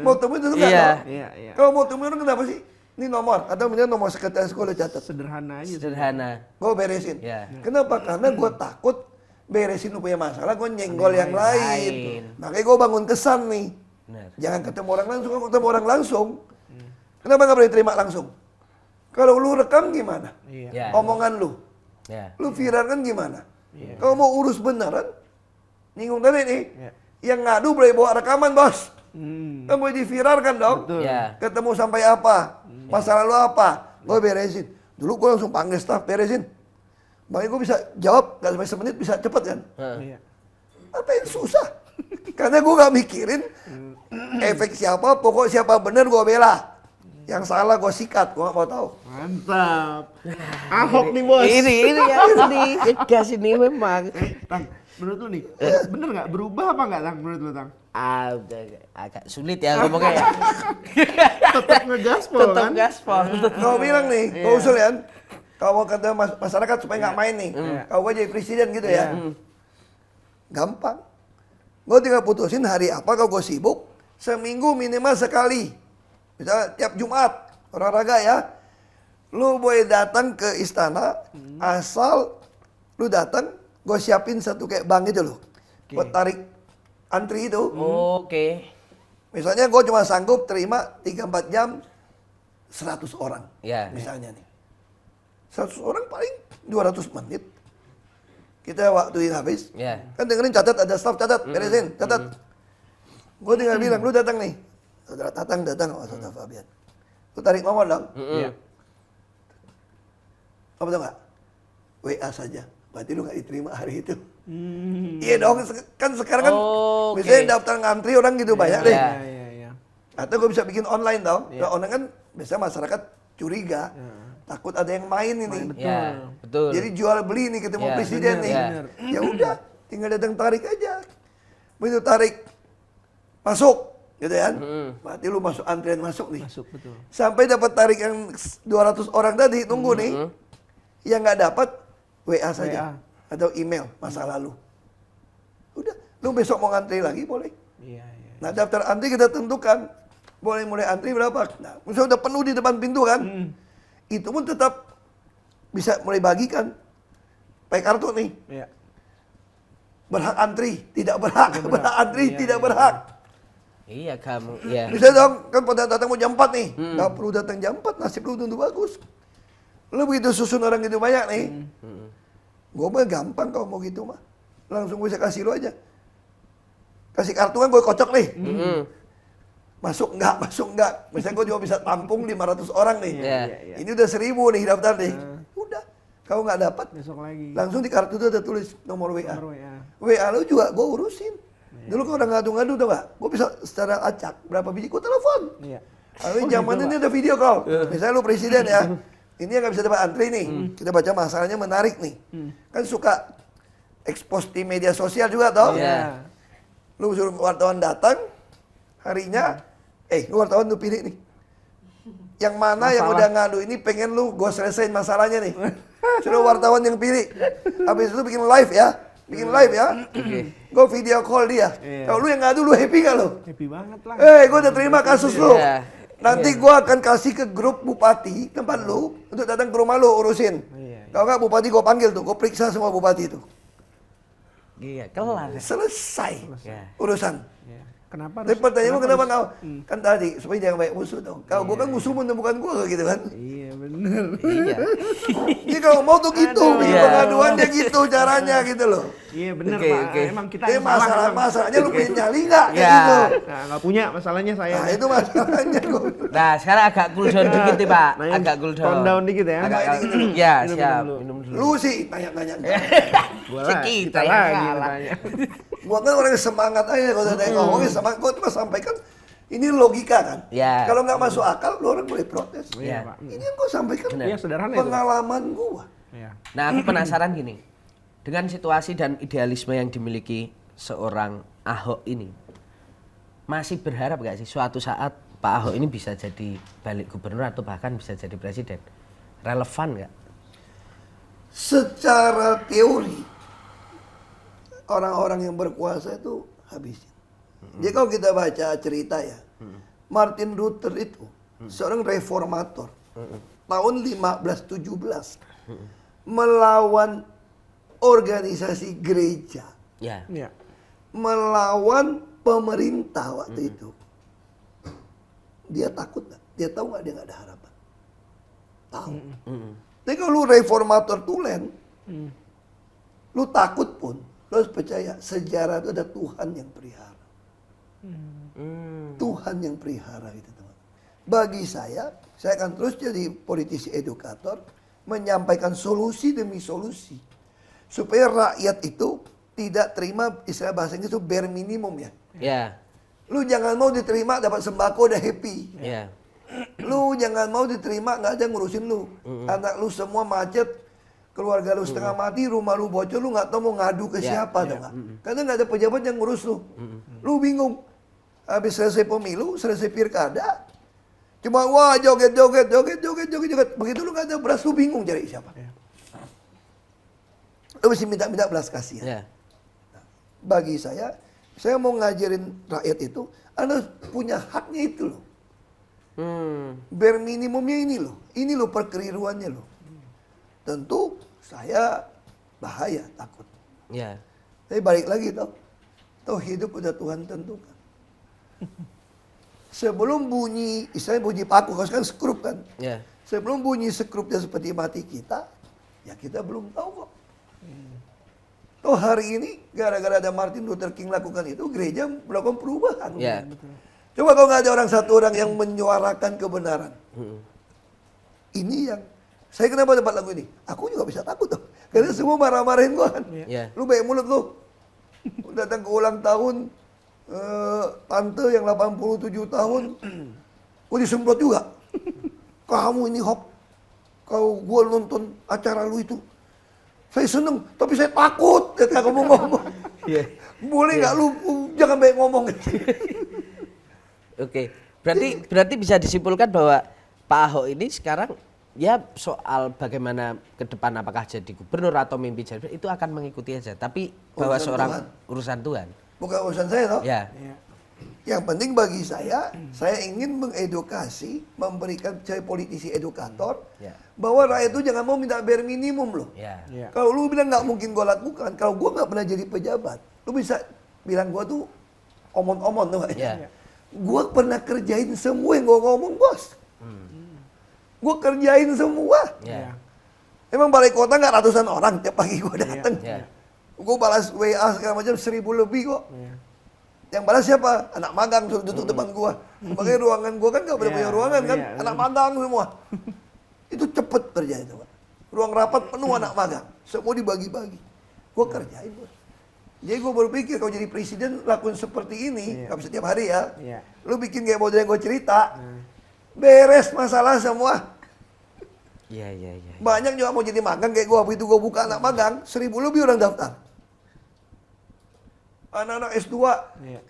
Mau temuin atau enggak? Iya. Dong? Iya, iya. Kalau mau temuin orang kenapa sih? Ini nomor, atau misalnya nomor sekretaris gue catat. Sederhana aja. Sederhana. Gue beresin. Ya. Kenapa? Karena gue takut beresin lu punya masalah, gue nyenggol yang lain. lain. Makanya gue bangun kesan nih. Benar. Jangan ketemu orang langsung, kalau ketemu orang langsung. Kenapa nggak boleh terima langsung? Kalau lu rekam gimana? Iya. Ya. Omongan lu. Ya. Lu viralkan gimana? Iya. Kalau mau urus beneran, nyinggung tadi nih, Iya. yang ngadu boleh bawa rekaman bos. Hmm. Kan boleh diviralkan dong. Betul. Ya. Ketemu sampai apa? Masalah lu apa? Gue beresin. Dulu gue langsung panggil staff beresin. Makanya gue bisa jawab, gak sampai semenit bisa cepet kan? Iya. Apa yang susah? Karena gue gak mikirin efek siapa, pokok siapa bener gue bela. Yang salah gue sikat, gue gak mau tahu. Mantap. Ahok nih bos. Ini ya ini gas ini memang. Tang, menurut lu nih, bener nggak berubah apa nggak Tang menurut lu Tang? Agak sulit ya ngomongnya ya. Tetap ngegaspol Tetap kan? gaspol. Kau bilang nih, kau usul ya, kau mau kata masyarakat supaya nggak main nih, kau gue jadi presiden gitu ya. Gampang. Gue tinggal putusin hari apa kau gue sibuk, seminggu minimal sekali. Misalnya tiap Jumat, olahraga ya. Lu boleh datang ke istana, asal lu datang, gue siapin satu kayak bank gitu loh. Buat tarik antri itu. Oke. Misalnya gue cuma sanggup terima 3-4 jam 100 orang. Ya. Misalnya nih. 100 orang paling 200 menit. Kita waktuin habis. Ya. Kan dengerin catat, ada staff catat, beresin, catat. Gue tinggal bilang, lu datang nih. Saudara datang, oh, Saudara Fabian. Lu tarik nomor dong. Iya. Apa tau gak? WA saja. Berarti lu gak diterima hari itu. Iya dong, kan sekarang kan Oke. misalnya daftar ngantri orang gitu banyak deh. Iya. Iya, iya. Atau gue bisa bikin online dong. Iya. Kalau online kan biasanya masyarakat curiga. Takut ada yang main ini. Ya, betul. Jadi jual beli nih ketemu Ya, presiden bener, nih. bener. Ya udah, tinggal datang tarik aja. Begitu tarik, masuk. Gitu kan. Berarti lu masuk antrian masuk nih. Masuk betul. Sampai dapat tarik yang 200 orang tadi, tunggu nih. Yang nggak dapat, WA saja. Atau email masa lalu. Udah, lu besok mau ngantri lagi boleh. Iya, iya. Nah daftar antri kita tentukan. Boleh mulai antri berapa. Nah, misalnya udah penuh di depan pintu kan. Itu pun tetap bisa mulai bagikan. Pakai kartu nih. Iya. Berhak antri, tidak berhak. Berhak antri, tidak berhak. Iya kamu. Iya. Bisa dong, kan pada datang mau jam 4 nih. Nggak perlu datang jam 4, nasib lu tentu bagus. Lu begitu susun orang gitu banyak nih. Gue mah gampang kalau mau gitu mah. Langsung gue bisa kasih lu aja. Kasih kartu kan gue kocok nih. Masuk enggak. Misalnya gue juga bisa tampung 500 orang nih. Iya. Ini udah 1000 nih daftar nih. Udah. Kalau nggak dapat, Besok lagi. langsung di kartu itu ada tulis nomor WA. Nomor WA. WA lu juga gue urusin. Dulu kalau udah ngadu-ngadu tau gak? Gue bisa secara acak, berapa biji gue telepon. Iya. Tapi zaman ini ada video call. Misalnya lu presiden ya. Ini yang nggak bisa dapat antri nih. Kita baca masalahnya menarik nih. Kan suka expose di media sosial juga tau. Iya. Lu suruh wartawan datang harinya. Lu wartawan lu pilih nih. Yang mana yang udah ngadu ini pengen lu gue selesain masalahnya nih. Suruh wartawan yang pilih. Habis itu bikin live ya. Bikin live ya. Gue video call dia. Iya. Kalau lu yang ngadu lu happy gak lu? Happy banget lah. Gue udah terima kasus lu. Iya. Nanti gue akan kasih ke grup bupati tempat lu untuk datang ke rumah lu urusin. Iya. Kalau nggak bupati gue panggil tuh, gue periksa semua bupati itu. Iya, kelar. Selesai Ya. urusan. Iya. Kenapa Tapi pertanyaanmu kenapa harus- kau? Kan tadi supaya jangan banyak musuh dong. Kalau gue kan musuh menemukan gue gitu kan. Iya bener. Iya. Ini kalau mau tuh gitu, Aduh. bikin Iya. pengaduan dia gitu caranya gitu loh. Iya bener Oke, Pak. oke. Emang kita Ini yang salah, emang. masalahnya lu punya nyali nggak kayak Ya. gitu. Nah, nggak punya masalahnya saya. Nah itu masalahnya gue. Nah, sekarang agak cool down dikit nih, Pak. Nah, yang Agak cool down. tone down dikit ya. Agak, Nah, ini ya, Minum siap. dulu. Minum dulu. Lu sih nanya-nanya. Gua lah, Kita kita yang lagi salah. nanya. Gua kan orang yang semangat aja kalau saya ngomongin semangat. Gua cuma sampaikan ini logika kan. Ya. Kalau nggak masuk akal, lu orang boleh protes. Iya, Iya. Pak. Ini yang gua sampaikan Iya, sederhana itu. pengalaman gua. Iya. Nah, aku penasaran gini. Dengan situasi dan idealisme yang dimiliki seorang Ahok ini, masih berharap gak sih suatu saat Pak Ahok ini bisa jadi balik gubernur atau bahkan bisa jadi presiden? Relevan nggak? Secara teori orang-orang yang berkuasa itu habisin. Jadi kalau kita baca cerita ya, Martin Luther itu seorang reformator tahun 1517 melawan organisasi gereja, Ya. Ya. melawan pemerintah waktu itu. Dia takut nggak? Dia tahu nggak dia nggak ada harapan? Tahu. Tapi kalau lu reformator tulen, lu takut pun, lu harus percaya sejarah itu ada Tuhan yang pelihara. Tuhan yang pelihara itu teman. Bagi saya akan terus jadi politisi edukator, menyampaikan solusi demi solusi. Supaya rakyat itu tidak terima istilah bahasa Inggris itu bare minimum ya. Ya. Lu jangan mau diterima dapat sembako udah happy. Ya. Lu jangan mau diterima nggak ada yang ngurusin lu. Anak lu semua macet, keluarga lu setengah mati, rumah lu bocor, lu nggak tahu mau ngadu ke siapa tuh nggak. Karena nggak ada pejabat yang ngurus lu. Lu bingung. Habis selesai pemilu, selesai pilkada, cuma wah joget. Begitu lu nggak ada beras, lu bingung cari siapa. Lu mesti minta belas kasihan. Ya. Bagi saya mau ngajarin rakyat itu, Anda punya haknya itu loh. Bare minimumnya ini loh perkeliruannya loh. Tentu saya bahaya, takut. Ya. Tapi balik lagi tau hidup udah Tuhan tentukan. Sebelum bunyi, istilahnya bunyi paku, kalau sekarang skrup kan. Ya. Sebelum bunyi skrupnya seperti mati kita, ya kita belum tahu kok. Toh hari ini gara-gara ada Martin Luther King lakukan itu, gereja melakukan perubahan. Ya. Coba kalau nggak ada satu orang yang menyuarakan kebenaran. Ini yang saya kenapa dapat lagu ini? Aku juga bisa takut tuh. Karena semua marah-marahin gua kan. Ya. Lu baik mulut lu. Datang ke ulang tahun tante yang 87 tahun. Gua disemprot juga. Kamu ini hop. Kau gua nonton acara lu itu. Saya seneng, tapi saya takut. Kata kamu ngomong. Iya. Boleh nggak lu jangan banyak ngomong. Oke. Berarti bisa disimpulkan bahwa Pak Ahok ini sekarang ya soal bagaimana ke depan apakah jadi gubernur atau mimpi jadi itu akan mengikuti aja. Tapi bahwa Urusan seorang Tuhan. urusan Tuhan. Bukan urusan saya toh. Ya. Yang penting bagi saya ingin mengedukasi, memberikan saya politisi edukator, Ya. bahwa rakyat itu jangan mau minta bare minimum loh. Ya. Ya. Kalau lu bilang nggak mungkin gue lakukan, kalau gue nggak pernah jadi pejabat, lu bisa bilang gue tuh omon-omon tuh. Ya. Gue pernah kerjain semua yang gue ngomong bos. Gue kerjain semua. Ya. Emang balai kota nggak ratusan orang tiap pagi gue datang. Ya. Gue balas WA segala macam 1000 lebih kok. Yang balas siapa? Anak magang suruh duduk depan gua. Makanya ruangan gua kan gak boleh punya ruangan kan. Anak magang semua. Itu cepet kerja itu Pak. Ruang rapat penuh anak magang. Semua dibagi-bagi. Gua kerjain bos. Jadi gua berpikir kalau jadi presiden lakuin seperti ini. Gak bisa tiap hari ya. Lu bikin kayak model yang gua cerita. Beres masalah semua. Iya. Banyak juga mau jadi magang kayak gua. Begitu gua buka anak magang 1000 lebih orang daftar. Anak-anak S2,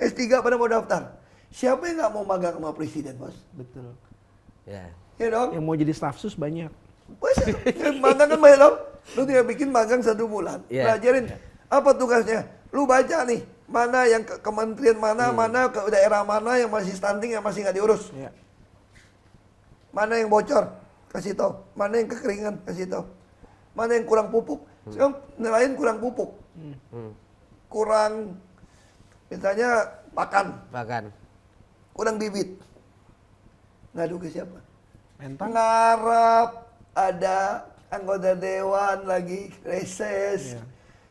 S3 pada mau daftar. Siapa yang nggak mau magang sama presiden, bos? Betul. Ya. Ya dong? Yang mau jadi staf sus banyak. Bos, magang kan banyak dong. Lu tinggal bikin magang 1 bulan. Yeah. Pelajarin. Apa tugasnya? Lu baca nih. Mana yang ke kementerian mana, mana ke daerah mana yang masih stunting, yang masih nggak diurus. Ya. Mana yang bocor, kasih tahu. Mana yang kekeringan, kasih tahu. Mana yang kurang pupuk. Sekarang nelayan kurang pupuk. Kurang, misalnya pakan. Kurang bibit. Ngadu ke siapa? Mental. Ngarap ada anggota dewan lagi reses.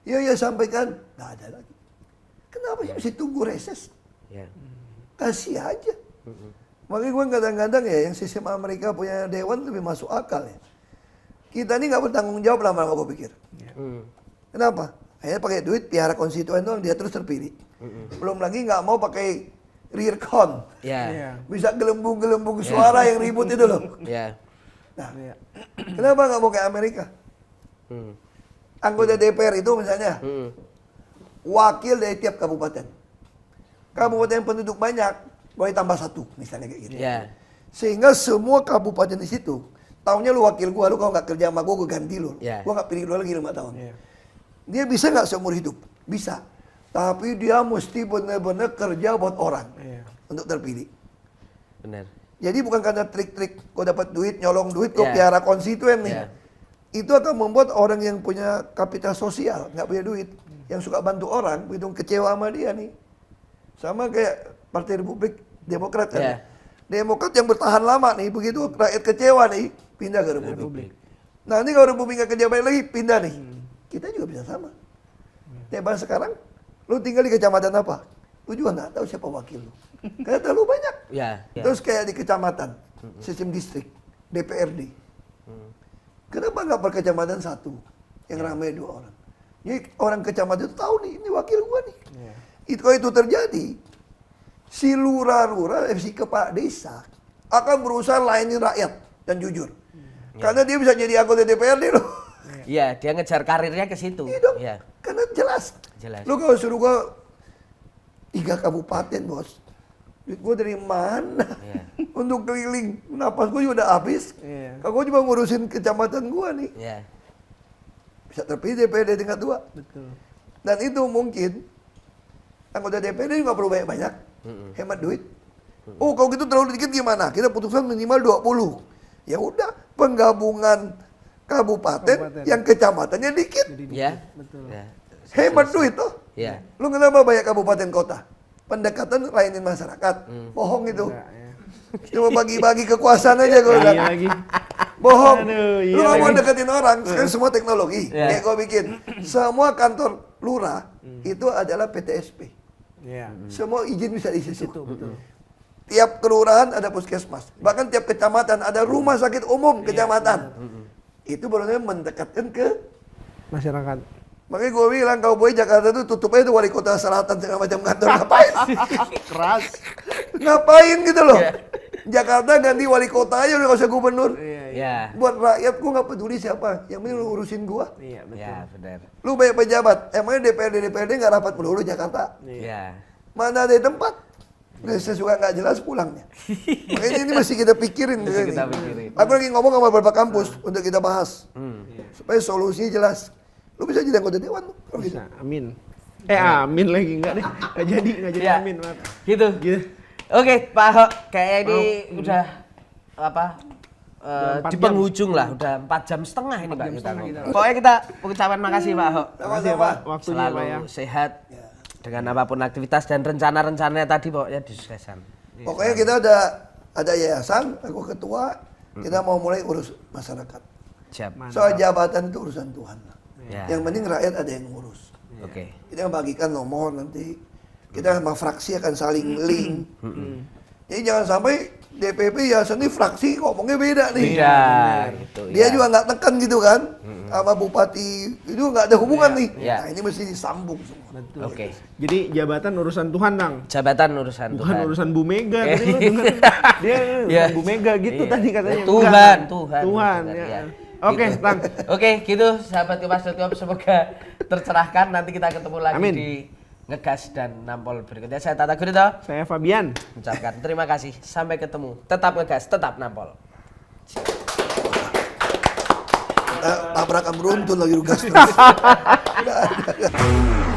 Iya sampaikan. Nggak ada lagi. Kenapa sih mesti tunggu reses? Ya. Kasih aja. Makanya gue kadang-kadang ya yang sistem Amerika punya dewan lebih masuk akal ya. Kita ini nggak bertanggung jawab lama-lama gue pikir. Kenapa? Akhirnya pakai duit piara konstituen doang dia terus terpilih. Belum lagi nggak mau pakai rear con. Ya. Bisa gelembung-gelembung suara yang ribut itu loh. Ya. Nah, kenapa nggak mau kayak Amerika? Anggota DPR itu misalnya wakil dari tiap kabupaten. Kabupaten yang penduduk banyak boleh tambah 1 misalnya kayak gitu. Ya. Sehingga semua kabupaten di situ tahunnya lu wakil gua, lu kalau nggak kerja sama gua ganti lu. Ya. Gua nggak pilih lu lagi 5 tahun. Dia bisa nggak seumur hidup? Bisa. Tapi dia mesti benar-benar kerja buat orang untuk terpilih. Benar. Jadi bukan karena trik-trik kau dapat duit, nyolong duit, kau Iya. piara konstituen nih. Iya. Itu akan membuat orang yang punya kapital sosial, nggak punya duit, yang suka bantu orang, begitu kecewa sama dia nih. Sama kayak Partai Republik Demokrat kan. Iya. Demokrat yang bertahan lama nih, begitu rakyat kecewa nih, pindah ke Republik. Nanti kalau Republik nggak kerja baik lagi, pindah nih. Kita juga bisa sama. Bahkan sekarang, lu tinggal di kecamatan apa? Lu juga nggak tahu siapa wakil lu. Karena terlalu banyak. Ya. Terus kayak di kecamatan, sistem distrik, DPRD. Kenapa nggak per kecamatan satu, yang ramai 2 orang? Jadi orang kecamatan itu tahu nih, ini wakil gua nih. Itu kalau itu terjadi, si lurah-lurah, si kepala desa akan berusaha layanin rakyat dan jujur. Karena dia bisa jadi anggota DPRD loh. Iya, dia ngejar karirnya ke situ. Iya dong. Iya. Karena jelas. Jelas. Lu kalau suruh gua 3 kabupaten, Bos. Duit gua dari mana? Iya. Untuk keliling. Napas gua juga udah habis. Iya. Kalau gua cuma ngurusin kecamatan gua nih. Iya. Bisa terpilih DPRD tingkat 2. Betul. Dan itu mungkin anggota DPRD juga perlu banyak-banyak. Hemat duit. Oh, kalau gitu terlalu dikit gimana? Kita putuskan minimal 20. Ya udah, penggabungan kabupaten yang kecamatannya dikit. Iya. Betul. Iya. Hemat duit tuh. Iya. Lu kenapa banyak kabupaten kota? Pendekatan layanin masyarakat. Bohong itu. Enggak, ya. Cuma bagi-bagi kekuasaan aja gue Iya bilang. lagi. Bohong. Aduh, iya Lu nggak mau lagi. deketin orang, sekarang semua teknologi. Iya. Kayak gue bikin. Semua kantor lurah itu adalah PTSP. Iya. Semua izin bisa di situ. Betul. Tiap kelurahan ada puskesmas. Bahkan tiap kecamatan ada rumah sakit umum kecamatan. Itu baru mendekatkan ke. Masyarakat. Makanya gue bilang, kalau boy Jakarta itu tutup aja tuh wali kota selatan segala macam kantor. Ngapain? Keras. Ngapain gitu loh. Iya. Jakarta ganti wali kota aja udah gak usah gubernur. Iya. Buat rakyat gue gak peduli siapa. Yang penting lu urusin gue. Iya, betul. Iya, benar. Lu banyak pejabat. Emangnya DPRD gak rapat melulu Jakarta. Iya. Mana ada tempat. Saya suka nggak jelas pulangnya. Makanya ini mesti kita pikirin. Mesti kita ini. pikirin. Aku lagi ngomong sama beberapa kampus untuk kita bahas. Supaya solusinya jelas. Lu bisa jadi anggota dewan tuh. kalau gitu. Bisa. Amin. Amin lagi enggak deh. Enggak jadi Iya. amin, maaf. Gitu. Gitu. Oke, Pak Ahok, kayak ini udah apa? Udah 4 di jam. penghujung lah, udah 4 jam setengah ini Pak jam kita setengah ngobrol. kita. Pokoknya kita ucapan makasih Pak Ahok. Makasih ya, Pak. Waktunya, Selalu Pak ya. sehat dengan apapun aktivitas dan rencana-rencananya tadi pokoknya disuksesan. Pokoknya kita ada yayasan, aku ketua. Kita mau mulai urus masyarakat. Siap. Soal jabatan itu urusan Tuhan. Ya. Yang penting rakyat ada yang ngurus. Oke. Kita bagikan nomor nanti. Kita sama fraksi akan saling link. Jadi jangan sampai DPP ya seni fraksi ngomongnya beda nih. Beda gitu. Dia ya. juga nggak tekan gitu kan. Sama bupati itu nggak ada hubungan nih. Iya. Nah ini mesti disambung semua. Betul. Oke. Jadi jabatan urusan Tuhan, Nang. Jabatan urusan Bukan Tuhan. urusan Bu Mega Eh. tadi lu dengar. Dia Iya. Bu Mega gitu Iya. tadi katanya. Tuhan, Enggak. Tuhan. Tuhan, Gitu, ya. ya. Oke, Gitu. Tang. Oke, gitu sahabat Kompas.com, semoga tercerahkan. Nanti kita ketemu lagi Amin. di Ngegas dan Nampol berikutnya. Saya Tata Gurito Saya Fabian. mengucapkan terima kasih. Sampai ketemu. Tetap ngegas, tetap nampol. Tabrakan beruntun lagi gas terus. Nggak ada.